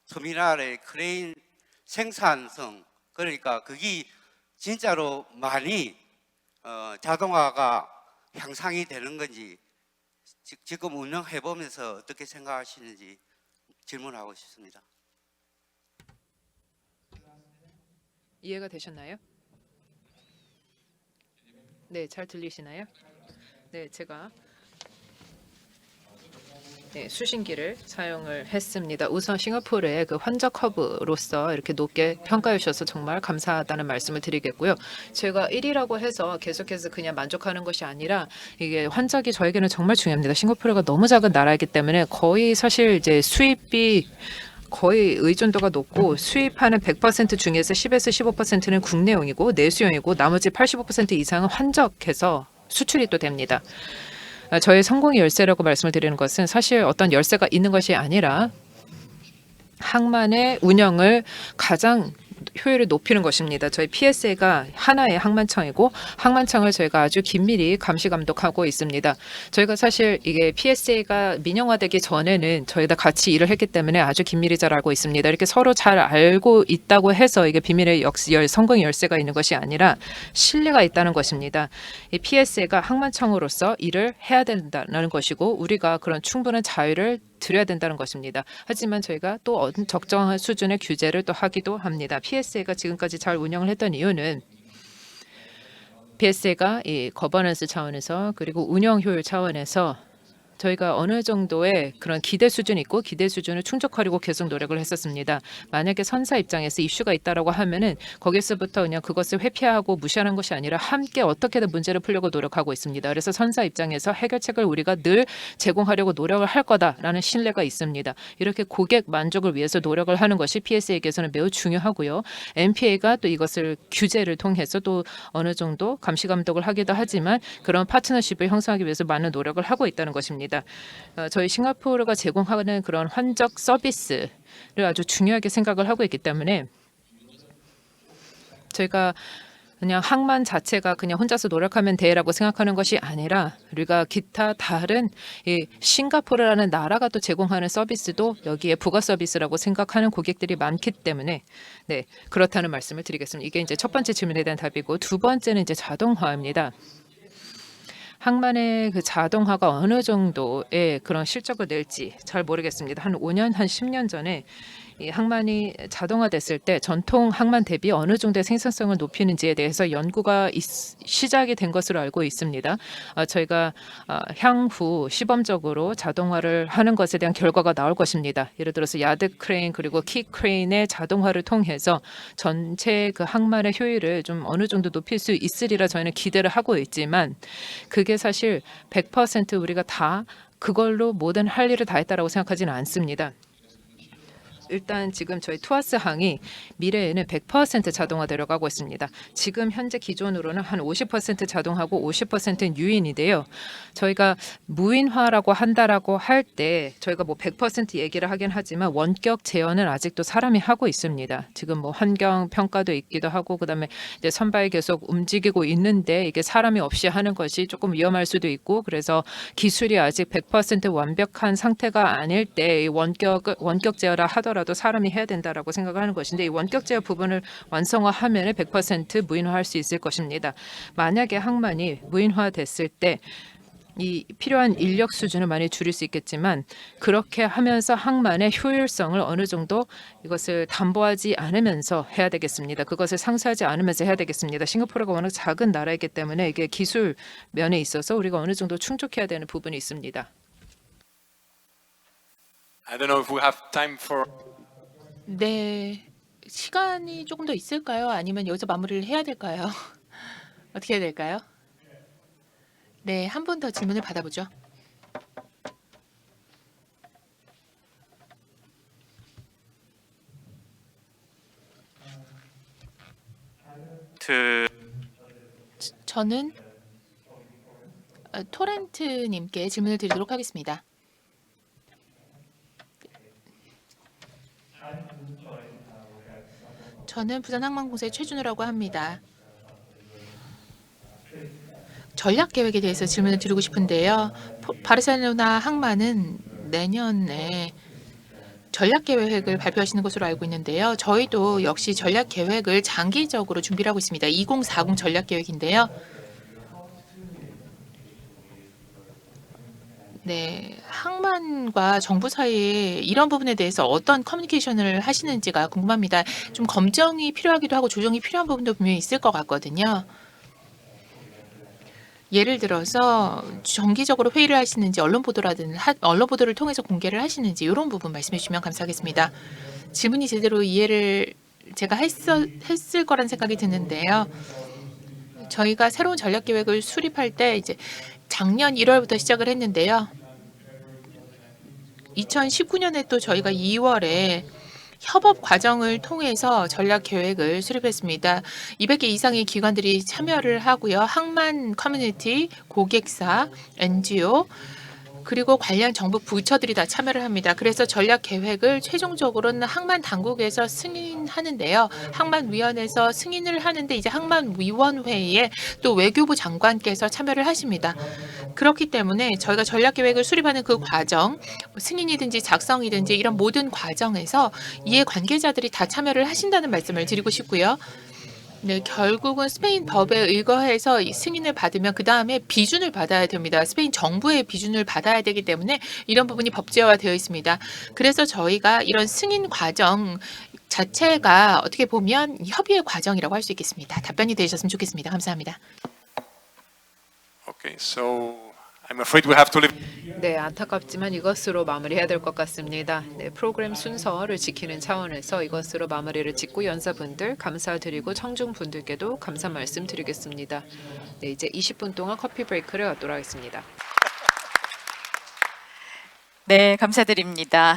터미널의 크레인 생산성, 그러니까 그게 진짜로 많이 자동화가 향상이 되는 건지 지금 운영해 보면서 어떻게 생각하시는지 질문하고 싶습니다. 이해가 되셨나요? 네, 잘 들리시나요? 네, 제가 수신기를 사용을 했습니다. 우선 싱가포르의 그 환적 허브로서 이렇게 높게 평가해 주셔서 정말 감사하다는 말씀을 드리겠고요. 제가 1위라고 해서 계속해서 그냥 만족하는 것이 아니라 이게 환적이 저에게는 정말 중요합니다. 싱가포르가 너무 작은 나라이기 때문에 거의 사실 이제 수입이 거의 의존도가 높고 수입하는 100% 중에서 10에서 15%는 국내용이고 내수용이고 나머지 85% 이상은 환적해서 수출이 또 됩니다. 저의 성공의 열쇠라고 말씀을 드리는 것은 사실 어떤 열쇠가 있는 것이 아니라 항만의 운영을 가장 효율을 높이는 것입니다. 저희 PSA가 하나의 항만청이고 항만청을 저희가 아주 긴밀히 감시 감독하고 있습니다. 저희가 사실 이게 PSA가 민영화되기 전에는 저희가 같이 일을 했기 때문에 아주 긴밀히 잘 알고 있습니다. 이렇게 서로 잘 알고 있다고 해서 이게 비밀의 성공의 열쇠가 있는 것이 아니라 신뢰가 있다는 것입니다. 이 PSA가 항만청으로서 일을 해야 된다는 것이고 우리가 그런 충분한 자유를 드려야 된다는 것입니다. 하지만 저희가 또 적정한 수준의 규제를 또 하기도 합니다. PSA가 지금까지 잘 운영을 했던 이유는 PSA가 이 거버넌스 차원에서 그리고 운영 효율 차원에서 저희가 어느 정도의 그런 기대 수준이 있고 기대 수준을 충족하려고 계속 노력을 했었습니다. 만약에 선사 입장에서 이슈가 있다라고 하면은 거기서부터 그냥 그것을 회피하고 무시하는 것이 아니라 함께 어떻게든 문제를 풀려고 노력하고 있습니다. 그래서 선사 입장에서 해결책을 우리가 늘 제공하려고 노력을 할 거다라는 신뢰가 있습니다. 이렇게 고객 만족을 위해서 노력을 하는 것이 PSA에게서는 매우 중요하고요. MPA가 또 이것을 규제를 통해서 또 어느 정도 감시 감독을 하기도 하지만 그런 파트너십을 형성하기 위해서 많은 노력을 하고 있다는 것입니다. 저희 싱가포르가 제공하는 그런 환적 서비스를 아주 중요하게 생각을 하고 있기 때문에 저희가 그냥 항만 자체가 그냥 혼자서 노력하면 돼라고 생각하는 것이 아니라 우리가 기타 다른 이 싱가포르라는 나라가 또 제공하는 서비스도 여기에 부가 서비스라고 생각하는 고객들이 많기 때문에 네, 그렇다는 말씀을 드리겠습니다. 이게 이제 첫 번째 질문에 대한 답이고 두 번째는 이제 자동화입니다. 항만의 그 자동화가 어느 정도의 그런 실적을 낼지 잘 모르겠습니다. 한 5년, 한 10년 전에 이 항만이 자동화됐을 때 전통 항만 대비 어느 정도의 생산성을 높이는지에 대해서 연구가 시작이 된 것으로 알고 있습니다. 저희가 향후 시범적으로 자동화를 하는 것에 대한 결과가 나올 것입니다. 예를 들어서 야드 크레인 그리고 키 크레인의 자동화를 통해서 전체 그 항만의 효율을 좀 어느 정도 높일 수 있으리라 저희는 기대를 하고 있지만 그게 사실 100% 우리가 다 그걸로 모든 할 일을 다 했다라고 생각하지는 않습니다. 일단 지금 저희 투아스 항이 미래에는 100% 자동화되려 가고 있습니다. 지금 현재 기존으로는 한 50% 자동하고 50%는 유인인데요. 저희가 무인화라고 한다라고 할 때 저희가 뭐 100% 얘기를 하긴 하지만 원격 제어는 아직도 사람이 하고 있습니다. 지금 뭐 환경 평가도 있기도 하고 그다음에 이제 선박이 계속 움직이고 있는데 이게 사람이 없이 하는 것이 조금 위험할 수도 있고 그래서 기술이 아직 100% 완벽한 상태가 아닐 때 이 원격 제어라 하더라도 사람이 해야 된다라고 생각을 하는 것인데 이 원격 제어 부분을 완성화하면 100% 무인화할 수 있을 것입니다. 만약에 항만이 무인화됐을 때 이 필요한 인력 수준을 많이 줄일 수 있겠지만 그렇게 하면서 항만의 효율성을 어느 정도 이것을 담보하지 않으면서 해야 되겠습니다. 그것을 상쇄하지 않으면서 해야 되겠습니다. 싱가포르가 워낙 작은 나라이기 때문에 이게 기술 면에 있어서 우리가 어느 정도 충족해야 되는 부분이 있습니다. I don't know if we have time for. 네, 시간이 조금 더 있을까요? 아니면 여기서 마무리를 해야 될까요? 어떻게 해야 될까요? 네, 한 분 더 질문을 받아보죠. 저는 토렌트님께 질문을 드리도록 하겠습니다. 저는 부산항만공사의 최준우라고 합니다. 전략 계획에 대해서 질문을 드리고 싶은데요. 바르셀로나 항만은 내년에 전략 계획을 발표하시는 것으로 알고 있는데요. 저희도 역시 전략 계획을 장기적으로 준비를 하고 있습니다. 2040 전략 계획인데요. 네, 항만과 정부 사이에 이런 부분에 대해서 어떤 커뮤니케이션을 하시는지가 궁금합니다. 좀 검증이 필요하기도 하고 조정이 필요한 부분도 분명히 있을 것 같거든요. 예를 들어서 정기적으로 회의를 하시는지 언론 보도를 통해서 공개를 하시는지 이런 부분 말씀해 주시면 감사하겠습니다. 질문이 제대로 이해를 제가 했을 거란 생각이 드는데요. 저희가 새로운 전략 계획을 수립할 때 이제 작년 1월부터 시작을 했는데요. 2019년에 또 저희가 2월에 협업 과정을 통해서 전략 계획을 수립했습니다. 200개 이상의 기관들이 참여를 하고요. 항만 커뮤니티, 고객사, NGO 그리고 관련 정부 부처들이 다 참여를 합니다. 그래서 전략 계획을 최종적으로는 항만 당국에서 승인하는데요. 항만위원회에서 승인을 하는데 이제 항만위원회에 또 외교부 장관께서 참여를 하십니다. 그렇기 때문에 저희가 전략 계획을 수립하는 그 과정, 승인이든지 작성이든지 이런 모든 과정에서 이해 관계자들이 다 참여를 하신다는 말씀을 드리고 싶고요. 네, 결국은 스페인 법에 의거해서 이 승인을 받으면 그 다음에 비준을 받아야 됩니다. 스페인 정부의 비준을 받아야 되기 때문에 이런 부분이 법제화되어 있습니다. 그래서 저희가 이런 승인 과정 자체가 어떻게 보면 협의의 과정이라고 할 수 있겠습니다. 답변이 되셨으면 좋겠습니다. 감사합니다. Okay, so I'm afraid we have to leave. 네, 안타깝지만 이것으로 마무리해야 될 것 같습니다. 네, 프로그램 순서를 지키는 차원에서 이것으로 마무리를 짓고 연사분들 감사드리고 청중분들께도 감사 말씀드리겠습니다. 네, 이제 20분 동안 커피 브레이크를 갖도록 하겠습니다. 네, 감사드립니다.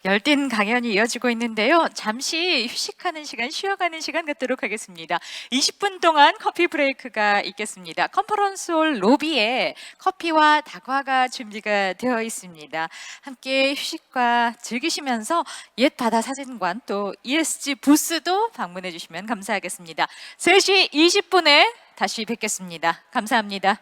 열띤 강연이 이어지고 있는데요. 잠시 휴식하는 시간, 쉬어가는 시간 갖도록 하겠습니다. 20분 동안 커피 브레이크가 있겠습니다. 컨퍼런스홀 로비에 커피와 다과가 준비가 되어 있습니다. 함께 휴식과 즐기시면서 옛 바다 사진관 또 ESG 부스도 방문해 주시면 감사하겠습니다. 3시 20분에 다시 뵙겠습니다. 감사합니다.